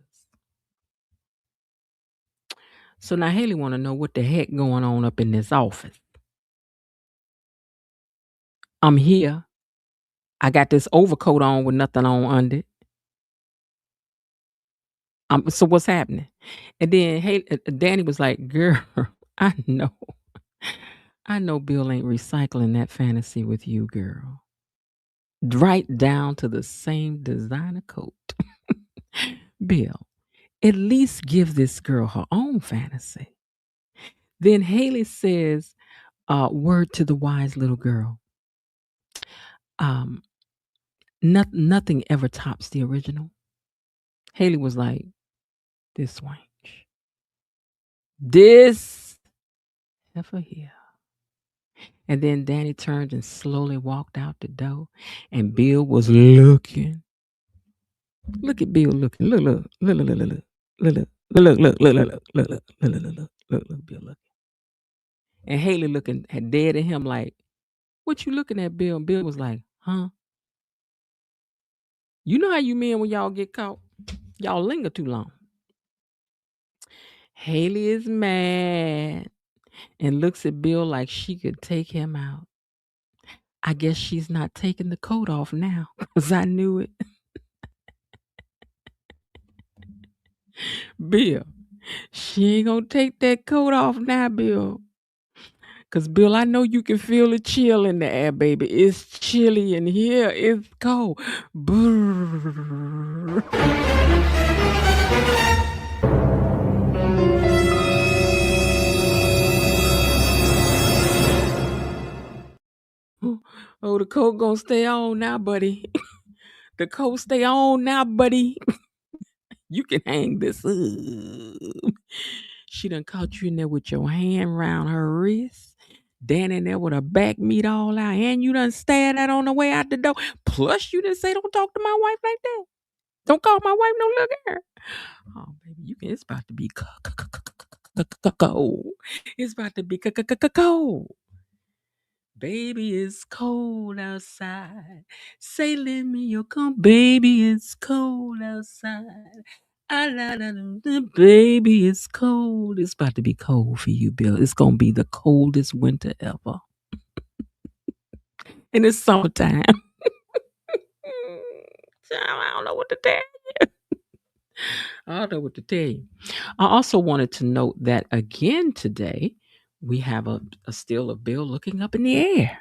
So now Hailey want to know what the heck going on up in this office. I'm here. I got this overcoat on with nothing on under it. So what's happening? And then Dani was like, girl, I know. I know Bill ain't recycling that fantasy with you, girl. Right down to the same designer coat. Bill, at least give this girl her own fantasy. Then Hailey says, word to the wise little girl. Nothing ever tops the original. Hailey was like, this wench. This heifer here. And then Dani turned and slowly walked out the door. And Bill was looking. Look at Bill looking. Look, Bill looking. And Hailey looking dead at him like, what you looking at, Bill? And Bill was like, huh? You know how you men when y'all get caught? Y'all linger too long. Hailey is mad and looks at Bill like she could take him out. I guess she's not taking the coat off now because I knew it. Bill, she ain't gonna take that coat off now, Bill. Cause Bill, I know you can feel the chill in the air, baby. It's chilly in here. It's cold. Brrr. Oh, the coat gonna stay on now, buddy. The coat stay on now, buddy. You can hang this up. She done caught you in there with your hand round her wrist. Dan in there with her back meat all out. And you done stared at on the way out the door. Plus, you didn't say, don't talk to my wife like that. Don't call my wife no little girl. Oh, baby, you can. It's about to be cold. It's about to be cold. Baby, it's cold outside. Say, lend me your coat. Baby, it's cold outside. Baby, it's cold. It's about to be cold for you, Bill. It's going to be the coldest winter ever. And it's summertime. I don't know what to tell you. I don't know what to tell you. I also wanted to note that again today, we have a still of Bill looking up in the air.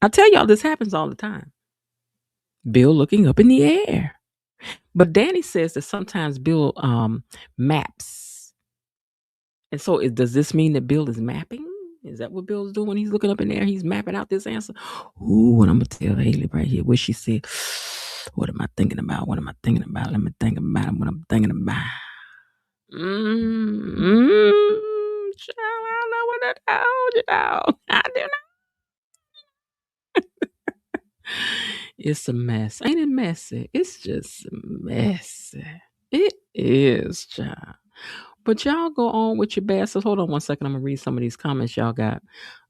I tell y'all, this happens all the time. Bill looking up in the air. But Dani says that sometimes Bill maps. And so does this mean that Bill is mapping? Is that what Bill's doing when he's looking up in the air? He's mapping out this answer. Ooh, what I'm going to tell Hailey right here. What she said. What am I thinking about? What am I thinking about? Let me think about what I'm thinking about. I don't know what to tell you now. I do not. It's a mess. Ain't it messy? It's just messy. It is, child. But y'all go on with your bad. So hold on one second. I'm going to read some of these comments y'all got.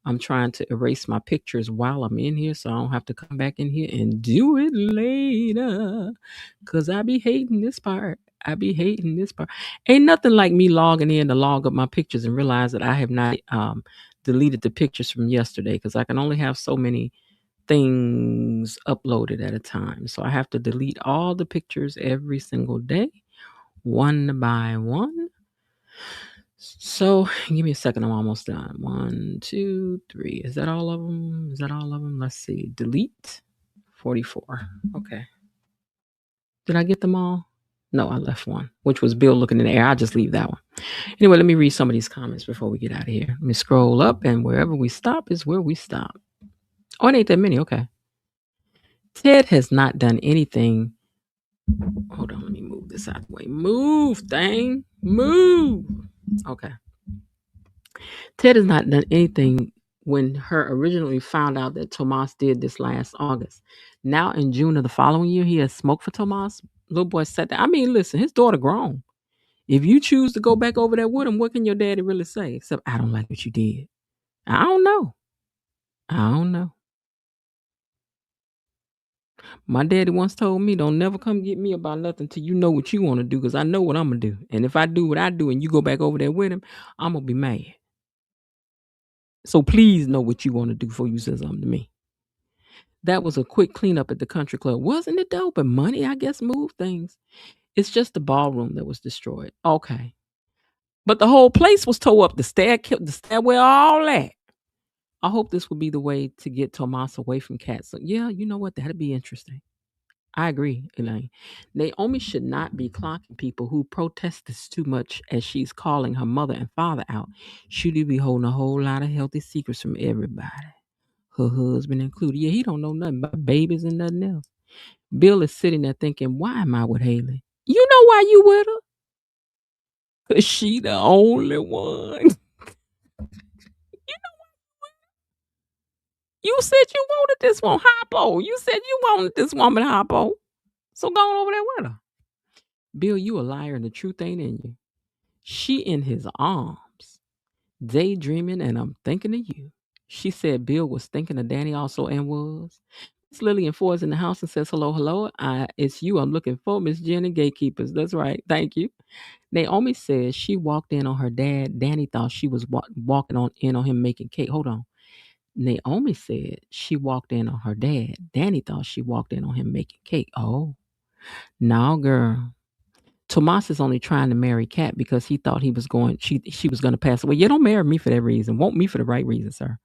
I'm trying to erase my pictures while I'm in here so I don't have to come back in here and do it later. Because I be hating this part. Ain't nothing like me logging in to log up my pictures and realize that I have not deleted the pictures from yesterday because I can only have so many things uploaded at a time. So I have to delete all the pictures every single day, one by one. So give me a second. I'm almost done. 1, 2, 3. Is that all of them? Let's see. Delete 44. Okay. Did I get them all? No, I left one, which was Bill looking in the air. I'll just leave that one. Anyway, let me read some of these comments before we get out of here. Let me scroll up, and wherever we stop is where we stop. Oh, it ain't that many. Okay. Ted has not done anything. Hold on, let me move this out of the way. Move, thing. Move. Okay. Ted has not done anything when her originally found out that Tomaz did this last August. Now in June of the following year, he has smoked for Tomaz. Little boy said that. I mean, listen, his daughter grown. If you choose to go back over there with him, what can your daddy really say? Except, I don't like what you did. I don't know. My daddy once told me, don't never come get me about nothing till you know what you want to do, because I know what I'm going to do. And if I do what I do and you go back over there with him, I'm going to be mad. So please know what you want to do before you say something to me. That was a quick cleanup at the country club. Wasn't it though? But money, I guess, moved things. It's just the ballroom that was destroyed. Okay. But the whole place was tore up. The stairwell, all that. I hope this would be the way to get Tomaz away from cats. So, yeah, you know what? That'd be interesting. I agree, Elaine. Naomi should not be clocking people who protest this too much, as she's calling her mother and father out. Should be holding a whole lot of healthy secrets from everybody, her husband included. Yeah, he don't know nothing about babies and nothing else. Bill is sitting there thinking, why am I with Hailey? You know why you with her? Because she the only one. You said you wanted this one, Hoppo. You said you wanted this woman, Hoppo. So go on over there with her. Bill, you a liar and the truth ain't in you. She in his arms, daydreaming, and I'm thinking of you. She said Bill was thinking of Dani also and was. Miss Lillian Ford's in the house and says, hello. It's you I'm looking for, Miss Jenny Gatekeepers. That's right. Thank you. Naomi says she walked in on her dad. Dani thought she was walking in on him making cake. Hold on. Naomi said she walked in on her dad. Dani thought she walked in on him making cake. Oh, no, girl. Tomaz is only trying to marry Kat because he thought she was going to pass away. You don't marry me for that reason. Want me for the right reason, sir.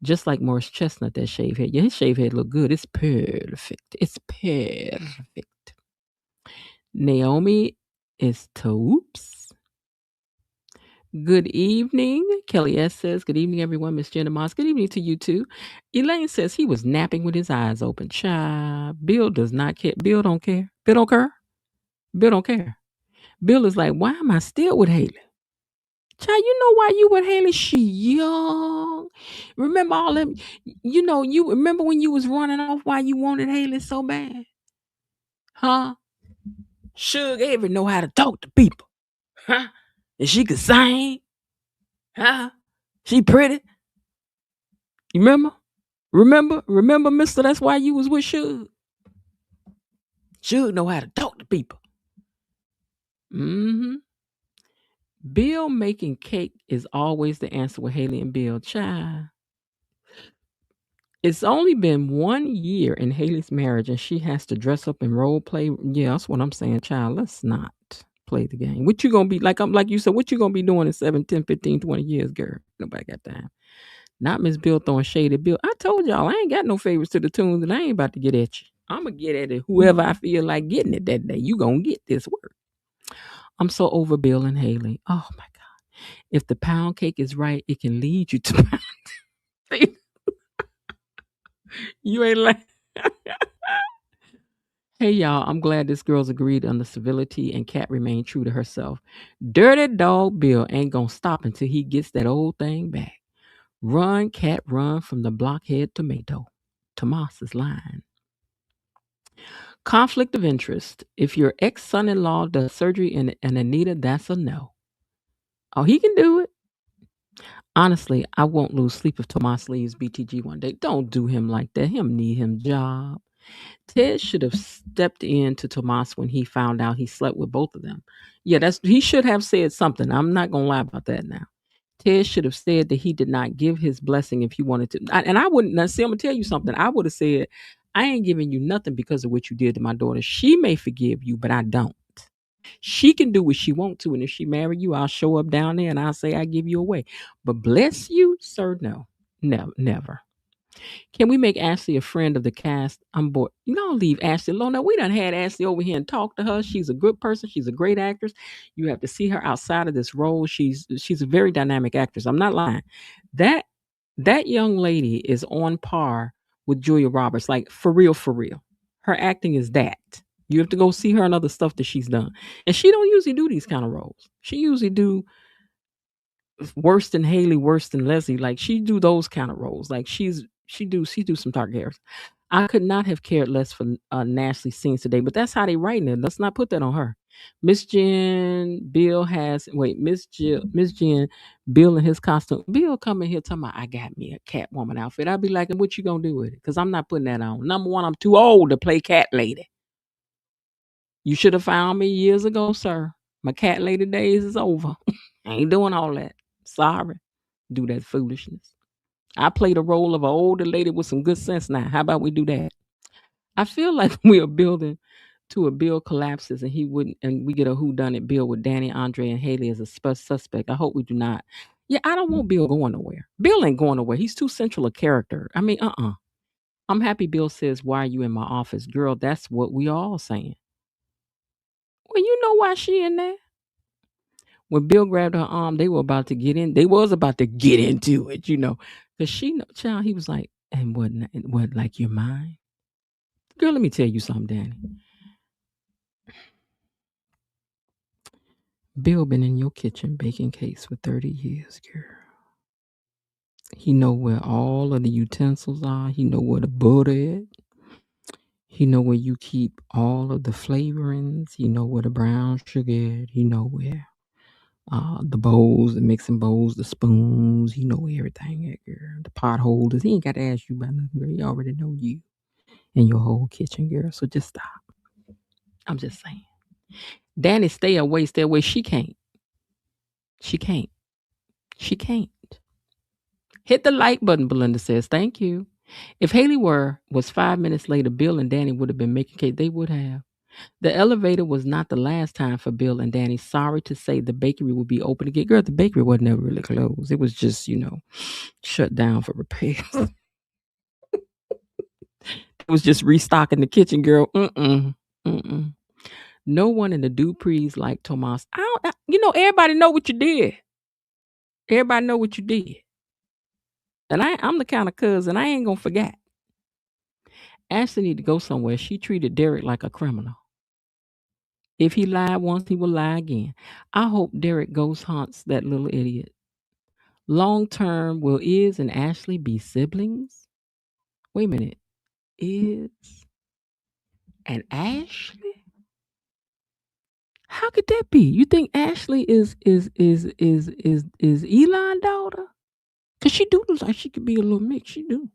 Just like Morris Chestnut, that shave head. Yeah, his shave head look good. It's perfect. It's perfect. Naomi is Toops. Good evening. Kelly S. says, good evening, everyone. Miss Jenna Moss, good evening to you too. Elaine says he was napping with his eyes open. Child, Bill does not care. Bill don't care. Bill don't care. Bill don't care. Bill is like, why am I still with Hailey? Child, you know why you with Hailey? She young. Remember all them, you remember when you was running off why you wanted Hailey so bad? Huh? Suge Avery know how to talk to people. Huh? And she could sing. Huh? She pretty. You remember? Remember, mister, that's why you was with Suge. Suge know how to talk to people. Mm-hmm. Bill making cake is always the answer with Hailey and Bill. Child. It's only been 1 year in Hailey's marriage and she has to dress up and role play. Yeah, that's what I'm saying, child. Let's not play the game. What you gonna be like? Like you said, what you gonna be doing in 7, 10, 15, 20 years, girl? Nobody got time. Not Miss Bill throwing shade at Bill. I told y'all I ain't got no favorites to the tunes and I ain't about to get at you. I'm gonna get at it. Whoever I feel like getting it that day, you gonna get this work. I'm so over Bill and Hailey. Oh my God. If the pound cake is right, it can lead you to pound. You ain't like. Hey y'all, I'm glad this girl's agreed on the civility and Cat remained true to herself. Dirty dog Bill ain't gonna stop until he gets that old thing back. Run, Cat, run from the blockhead tomato. Tomaz's line. Conflict of interest. If your ex-son-in-law does surgery in Anita, that's a no. Oh, he can do it. Honestly, I won't lose sleep if Tomaz leaves BTG one day. Don't do him like that. Him need him job. Ted should have stepped in to Tomaz when he found out he slept with both of them. Yeah, he should have said something. I'm not gonna lie about that now. Ted should have said that he did not give his blessing if he wanted to. And I wouldn't. Now, see, I'm gonna tell you something. I would have said, I ain't giving you nothing because of what you did to my daughter. She may forgive you, but I don't. She can do what she wants to, and if she marry you, I'll show up down there and I'll say I give you away. But bless you, sir, no, never. Can we make Ashley a friend of the cast? I'm bored. Don't leave Ashley alone. Now, we done had Ashley over here and talked to her. She's a good person. She's a great actress. You have to see her outside of this role. She's a very dynamic actress. I'm not lying. That young lady is on par with Julia Roberts. Like, for real, for real. Her acting is that. You have to go see her and other stuff that she's done. And she don't usually do these kind of roles. She usually do worse than Hailey, worse than Leslie. Like, she do those kind of roles. Like, she do some dark hairs. I could not have cared less for Nashley's scenes today, but that's how they writing it. Let's not put that on her. Miss Jen, Bill Miss Jen, Bill in his costume. Bill coming here talking about, I got me a Catwoman outfit. I'd be like, and what you gonna do with it? Because I'm not putting that on. Number one, I'm too old to play cat lady. You should have found me years ago, sir. My cat lady days is over. I ain't doing all that. Sorry. Do that foolishness. I play the role of an older lady with some good sense now. How about we do that? I feel like we are building to a Bill collapses and we get a whodunit Bill with Dani, Andre, and Hailey as a suspect. I hope we do not. Yeah, I don't want Bill going nowhere. Bill ain't going nowhere. He's too central a character. I mean, I'm happy Bill says, why are you in my office? Girl, that's what we all saying. Well, you know why she in there? When Bill grabbed her arm, they was about to get into it, Because child, he was like, and what, like, you're mine? Girl, let me tell you something, Dani. Bill been in your kitchen baking cakes for 30 years, girl. He know where all of the utensils are. He know where the butter is. He know where you keep all of the flavorings. He know where the brown sugar is. He know where the bowls, the mixing bowls, the spoons. He know everything at, girl. The pot holders. He ain't got to ask you about nothing, girl. He already know you and your whole kitchen, girl. So just stop. I'm just saying. Dani, stay away. She can't. Hit the like button, Belinda says. Thank you. If Hailey was 5 minutes later, Bill and Dani would have been making cake. They would have. The elevator was not the last time for Bill and Danny. Sorry to say, the bakery would be open again. Girl, the bakery wasn't never really closed. It was just, shut down for repairs. It was just restocking the kitchen, girl. Mm-mm. No one in the Duprees like Tomaz. Everybody know what you did. Everybody know what you did. And I'm the kind of cousin I ain't gonna forget. Ashley need to go somewhere. She treated Derek like a criminal. If he lied once, he will lie again. I hope Derek ghost haunts that little idiot. Long term, will Iz and Ashley be siblings? Wait a minute. Iz and Ashley? How could that be? You think Ashley is Elon's daughter? Cause she do look like she could be a little mix. She do.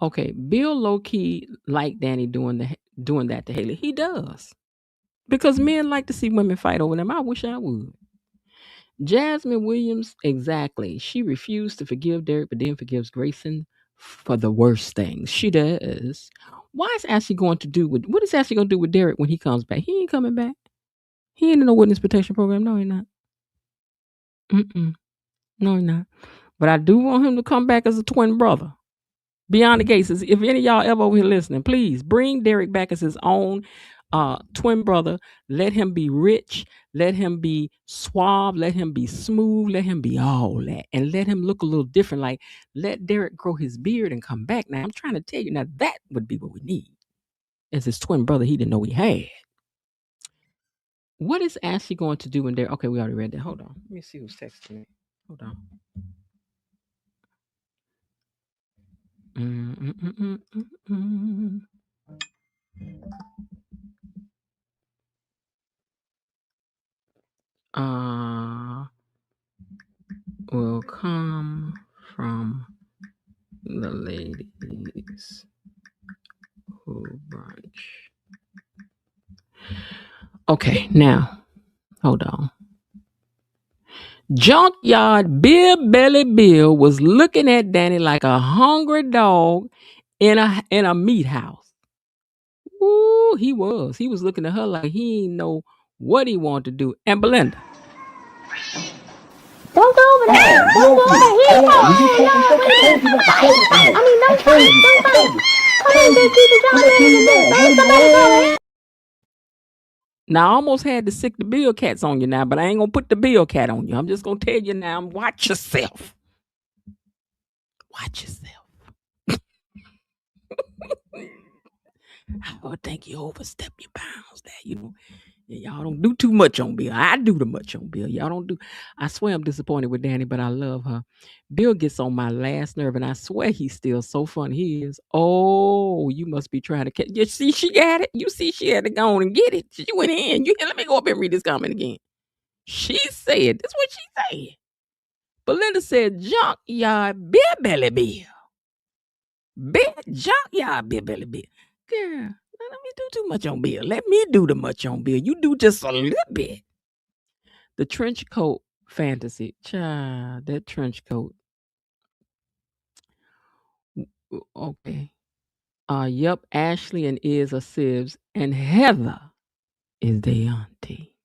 Okay, Bill low key like Danny doing that to Hailey. He does. Because men like to see women fight over them. I wish I would. Jasmine Williams, exactly. She refused to forgive Derek, but then forgives Grayson for the worst things. She does. Why is Ashley going to do what is Ashley going to do with Derek when he comes back? He ain't coming back. He ain't in no witness protection program. No, he not. No, he not. But I do want him to come back as a twin brother. Beyond the cases. If any of y'all ever over here listening, please bring Derek back as his own twin brother. Let him be rich. Let him be suave. Let him be smooth. Let him be all that. And let him look a little different. Like, let Derek grow his beard and come back. Now, I'm trying to tell you, now that would be what we need. As his twin brother, he didn't know he had. What is Ashley going to do in there? Okay, we already read that. Hold on. Let me see who's texting me. Hold on. Will come from the ladies who brunch. Okay, now, hold on. Junkyard Belly Bill was looking at Danny like a hungry dog in a meat house. Ooh, he was. He was looking at her like he didn't know what he wanted to do. And Belinda. Don't go over there. Don't go over there. Don't fight. Don't fight. Come on, big people. Now, I almost had to sick the Bill cats on you now, but I ain't going to put the Bill cat on you. I'm just going to tell you now, watch yourself. Watch yourself. I think you overstep your bounds there, Y'all don't do too much on Bill. I do too much on Bill. Y'all don't do. I swear I'm disappointed with Dani, but I love her. Bill gets on my last nerve, and I swear he's still so funny. He is. Oh, you must be trying to catch. You see, she got it. You see, she had to go on and get it. She went in. Let me go up and read this comment again. She said, this is what she said. Belinda said, junkyard Belly Bill. Junkyard Belly Bill. Girl. Let me do too much on Bill. Let me do too much on Bill. You do just a little bit. The trench coat fantasy. Child, that trench coat. Okay. Yep, Ashley and Iz are sibs, and Heather is their auntie.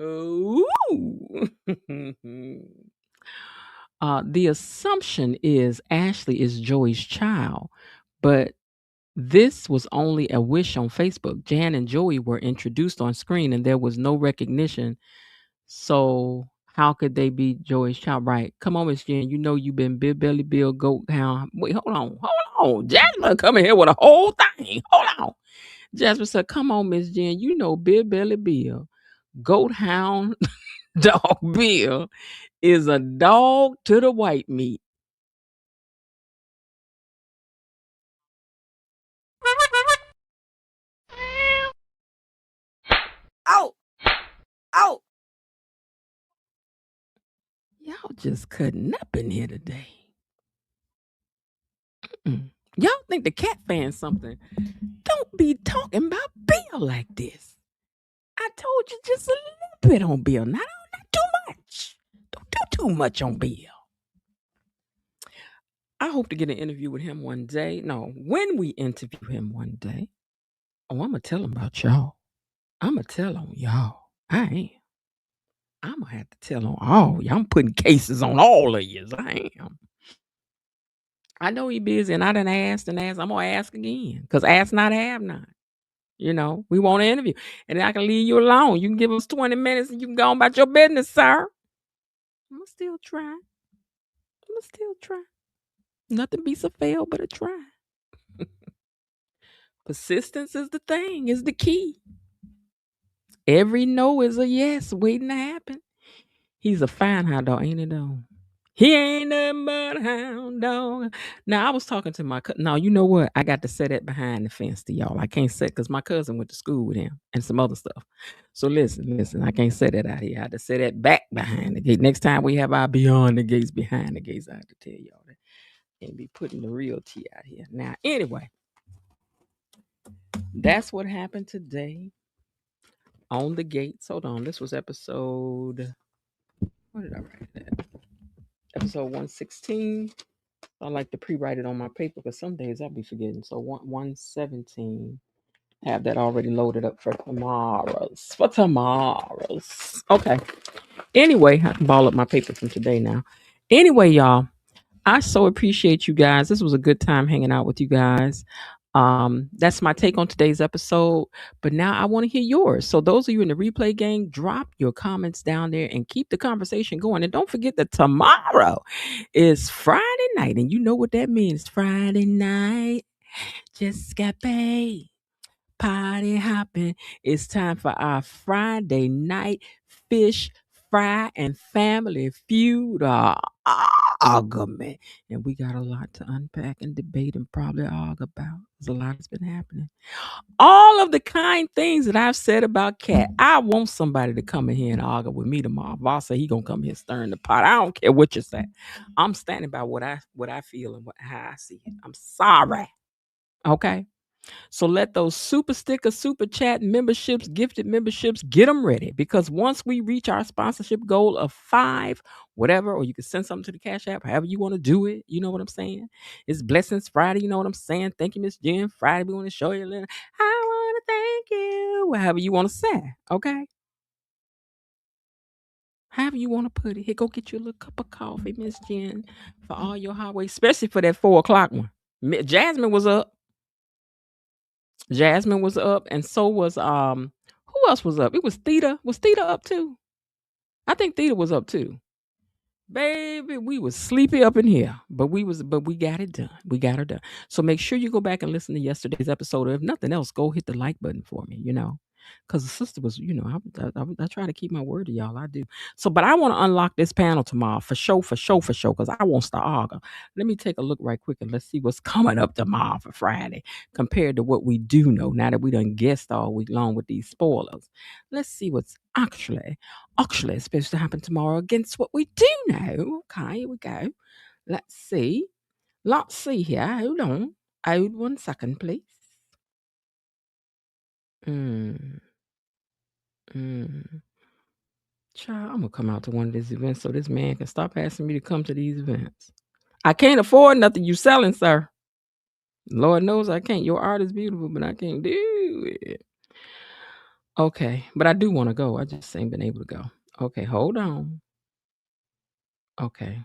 Ooh. The assumption is Ashley is Joey's child, but this was only a wish on Facebook. Jan and Joey were introduced on screen and there was no recognition. So how could they be Joey's child? Right. Come on, Miss Jan. You've been Big Belly Bill, Goat Hound. Wait, hold on. Jasmine coming here with a whole thing. Hold on. Jasmine said, come on, Miss Jan. Big Belly Bill, Goat Hound, Dog Bill is a dog to the white meat. Ow! Y'all just cutting up in here today. Y'all think the cat fan's something. Don't be talking about Bill like this. I told you just a little bit on Bill. Not too much. Don't do too much on Bill. I hope to get an interview with him one day. No, when we interview him one day, oh, I'm going to tell him about y'all. I'm going to tell on y'all. I am. I'm going to have to tell on all y'all. I'm putting cases on all of you. I am. I know he busy, and I done asked and asked. I'm going to ask again, because ask not, have not. You know, we want an interview. And I can leave you alone. You can give us 20 minutes and you can go on about your business, sir. I'm going to still try. I'm going to still try. Nothing beats a fail but a try. Persistence is the thing, is the key. Every no is a yes waiting to happen. He's a fine hound dog, ain't he, though? He ain't nothing but a hound dog. Now, I was talking to my cousin. Now, you know what? I got to say that behind the fence to y'all. I can't say, because my cousin went to school with him and some other stuff. So listen, I can't say that out here. I had to say that back behind the gate. Next time we have our beyond the gates, behind the gates, I have to tell y'all that. And be putting the real tea out here. Now, anyway, that's what happened today on the gates. Hold on. This was episode, what did I write that? Episode 116. I like to pre-write it on my paper because some days I'll be forgetting. So 117. Have that already loaded up for tomorrow's. Okay. Anyway, I can ball up my paper from today now. Anyway, y'all, I so appreciate you guys. This was a good time hanging out with you guys. That's my take on today's episode. But now I want to hear yours. So those of you in the replay gang, drop your comments down there and keep the conversation going. And don't forget that tomorrow is Friday night. And you know what that means. Friday night. Just got paid. Party hopping. It's time for our Friday night fish fry and family feud argument. And we got a lot to unpack and debate and probably argue about. There's a lot that's been happening. All of the kind things that I've said about Cat, I want somebody to come in here and argue with me tomorrow. Boss say he gonna come here stirring the pot. I don't care what you say. I'm standing by what I feel and how I see it. I'm sorry. Okay. So let those super sticker, super chat memberships, gifted memberships, get them ready. Because once we reach our sponsorship goal of 5, whatever, or you can send something to the Cash App, however you want to do it. You know what I'm saying? It's Blessings Friday. You know what I'm saying? Thank you, Miss Jen. Friday, we want to show you a little. I want to thank you. However you want to say. Okay? However you want to put it. Here, go get you a little cup of coffee, Miss Jen, for all your hard work, especially for that 4 o'clock one. Jasmine was up. And so was who else was up? It was Theta. Was Theta up too? I think Theta was up too. Baby, we was sleepy up in here, but we got it done. We got her done. So make sure you go back and listen to yesterday's episode. Or if nothing else, go hit the like button for me, because the sister was, I try to keep my word to y'all. I do. So, but I want to unlock this panel tomorrow for sure, because I want to argue. Let me take a look right quick and let's see what's coming up tomorrow for Friday compared to what we do know now that we done guessed all week long with these spoilers. Let's see what's actually supposed to happen tomorrow against what we do know. Okay, here we go. Let's see here. Hold on. Hold 1 second, please. Child, I'm gonna come out to one of these events so this man can stop asking me to come to these events. I can't afford nothing you selling, sir. Lord knows I can't. Your art is beautiful, but I can't do it. Okay, but I do want to go. I just ain't been able to go. Okay, hold on. Okay.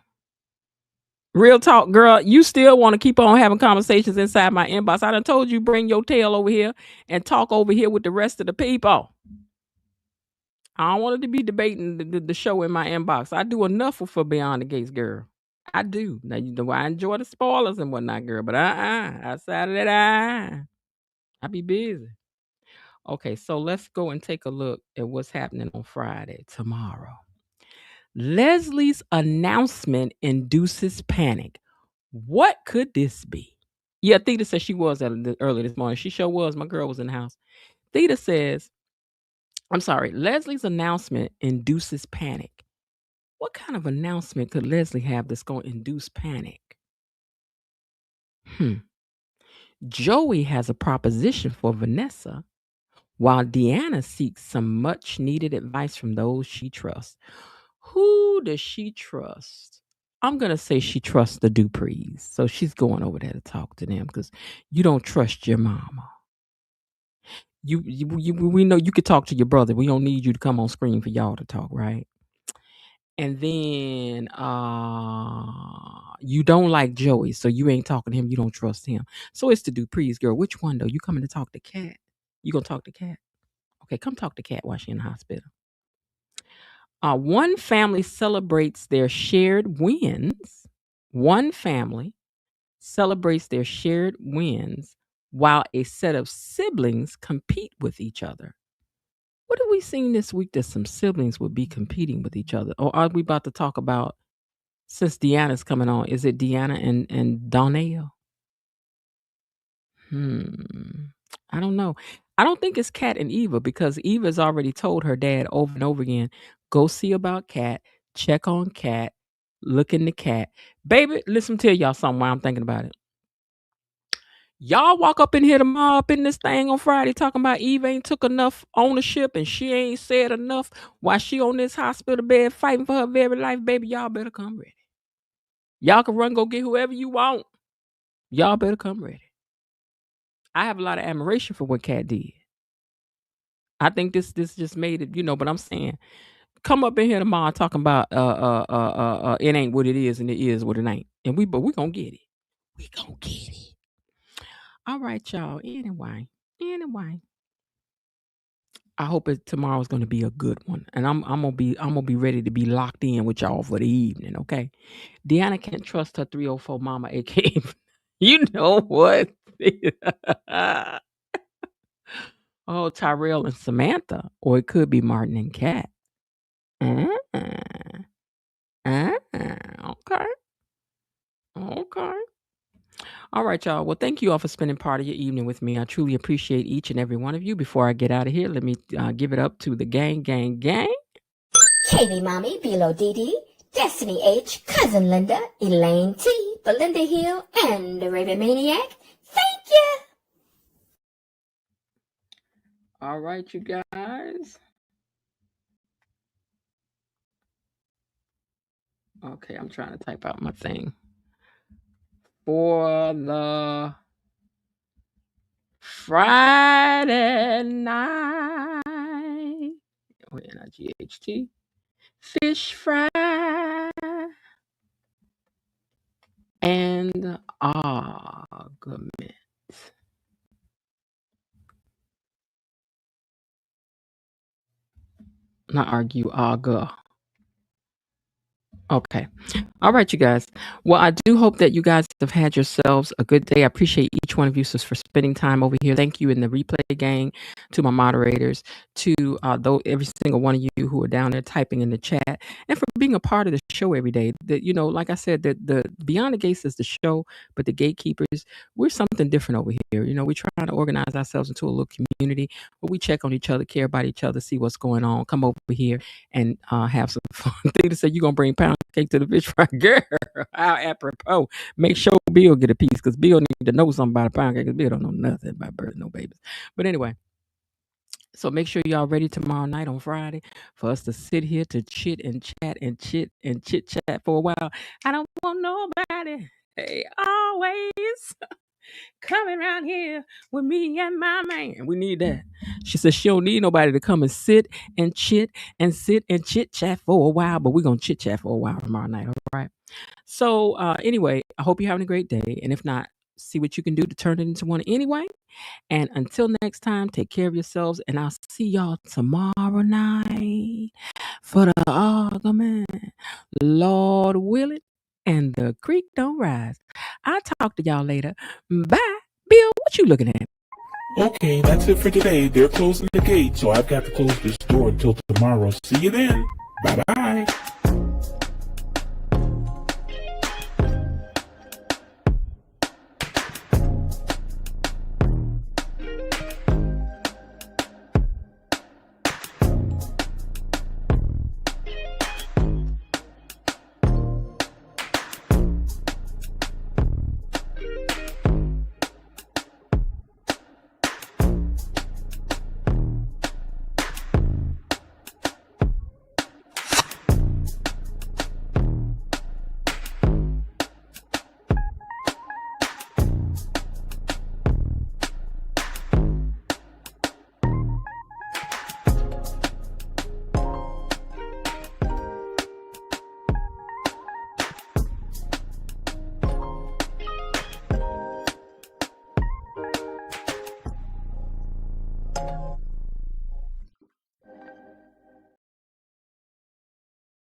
Real talk, girl. You still want to keep on having conversations inside my inbox. I done told you bring your tail over here and talk over here with the rest of the people. I don't want to be debating the show in my inbox. I do enough for Beyond the Gates, girl. I do. Now, you know, I enjoy the spoilers and whatnot, girl. But outside of that, I be busy. Okay, so let's go and take a look at what's happening on Friday, tomorrow. Leslie's announcement induces panic. What could this be? Yeah, Theta said she was early this morning. She sure was. My girl was in the house. Theta says, I'm sorry, Leslie's announcement induces panic. What kind of announcement could Leslie have that's going to induce panic? Joey has a proposition for Vanessa, while Deanna seeks some much needed advice from those she trusts. Who does she trust? I'm going to say she trusts the Duprees. So she's going over there to talk to them because you don't trust your mama. We know you could talk to your brother. We don't need you to come on screen for y'all to talk, right? And then you don't like Joey, so you ain't talking to him. You don't trust him. So it's the Duprees, girl. Which one though? You coming to talk to Cat? You gonna talk to Cat? Okay, come talk to Cat while she in the hospital. One family celebrates their shared wins. One family celebrates their shared wins while a set of siblings compete with each other. What have we seen this week that some siblings would be competing with each other? Or are we about to talk about, since Deanna's coming on, is it Deanna and Donnell? I don't know. I don't think it's Kat and Eva because Eva's already told her dad over and over again, go see about Kat, check on Kat, look into Kat. Baby, listen, tell y'all something while I'm thinking about it. Y'all walk up in here tomorrow up in this thing on Friday talking about Eve ain't took enough ownership and she ain't said enough while she on this hospital bed fighting for her very life, baby. Y'all better come ready. Y'all can run, go get whoever you want. Y'all better come ready. I have a lot of admiration for what Kat did. I think this just made it, but I'm saying come up in here tomorrow talking about it ain't what it is and it is what it ain't. And we gonna get it. We gonna get it. All right, y'all. Anyway. I hope tomorrow's gonna be a good one. And I'm gonna be ready to be locked in with y'all for the evening, okay? Deanna can't trust her 304 mama, aka you know what? Oh, Tyrell and Samantha. Or it could be Martin and Kat. Okay. All right, y'all. Well, thank you all for spending part of your evening with me. I truly appreciate each and every one of you. Before I get out of here, let me give it up to the gang. Hailey Mommy, Bilo Dee, Destiny H, Cousin Linda, Elaine T, Belinda Hill, and the Raven Maniac. Thank you. All right, you guys. Okay, I'm trying to type out my thing. For the Friday night. N-I-G-H-T. Fish fry. And argument. Not argue, argue. Okay. All right, you guys. Well, I do hope that you guys have had yourselves a good day. I appreciate each one of you for spending time over here. Thank you in the replay gang, to my moderators, to every single one of you who are down there typing in the chat, and for being a part of the show every day. Like I said, the Beyond the Gates is the show, but the gatekeepers, we're something different over here. We're trying to organize ourselves into a little community where we check on each other, care about each other, see what's going on, come over here and have some fun. Thing to say, you're going to bring pound cake to the fish fry, girl. How apropos. Make sure Bill get a piece because Bill need to know something about a pound cake because Bill don't know nothing about birth, no babies. But anyway, so make sure y'all ready tomorrow night on Friday for us to sit here to chit and chat and chit chat for a while. I don't want nobody. Hey, always coming around here with me and my man. We need that. She says she don't need nobody to come and sit and chit chat for a while, but we're going to chit chat for a while tomorrow night. All right. So anyway, I hope you're having a great day. And if not, see what you can do to turn it into one anyway. And until next time, take care of yourselves. And I'll see y'all tomorrow night for the argument. Lord willing, and the creek don't rise. I'll talk to y'all later. Bye. Bill, what you looking at? Okay, that's it for today. They're closing the gate, so I've got to close this door until tomorrow. See you then. Bye-bye.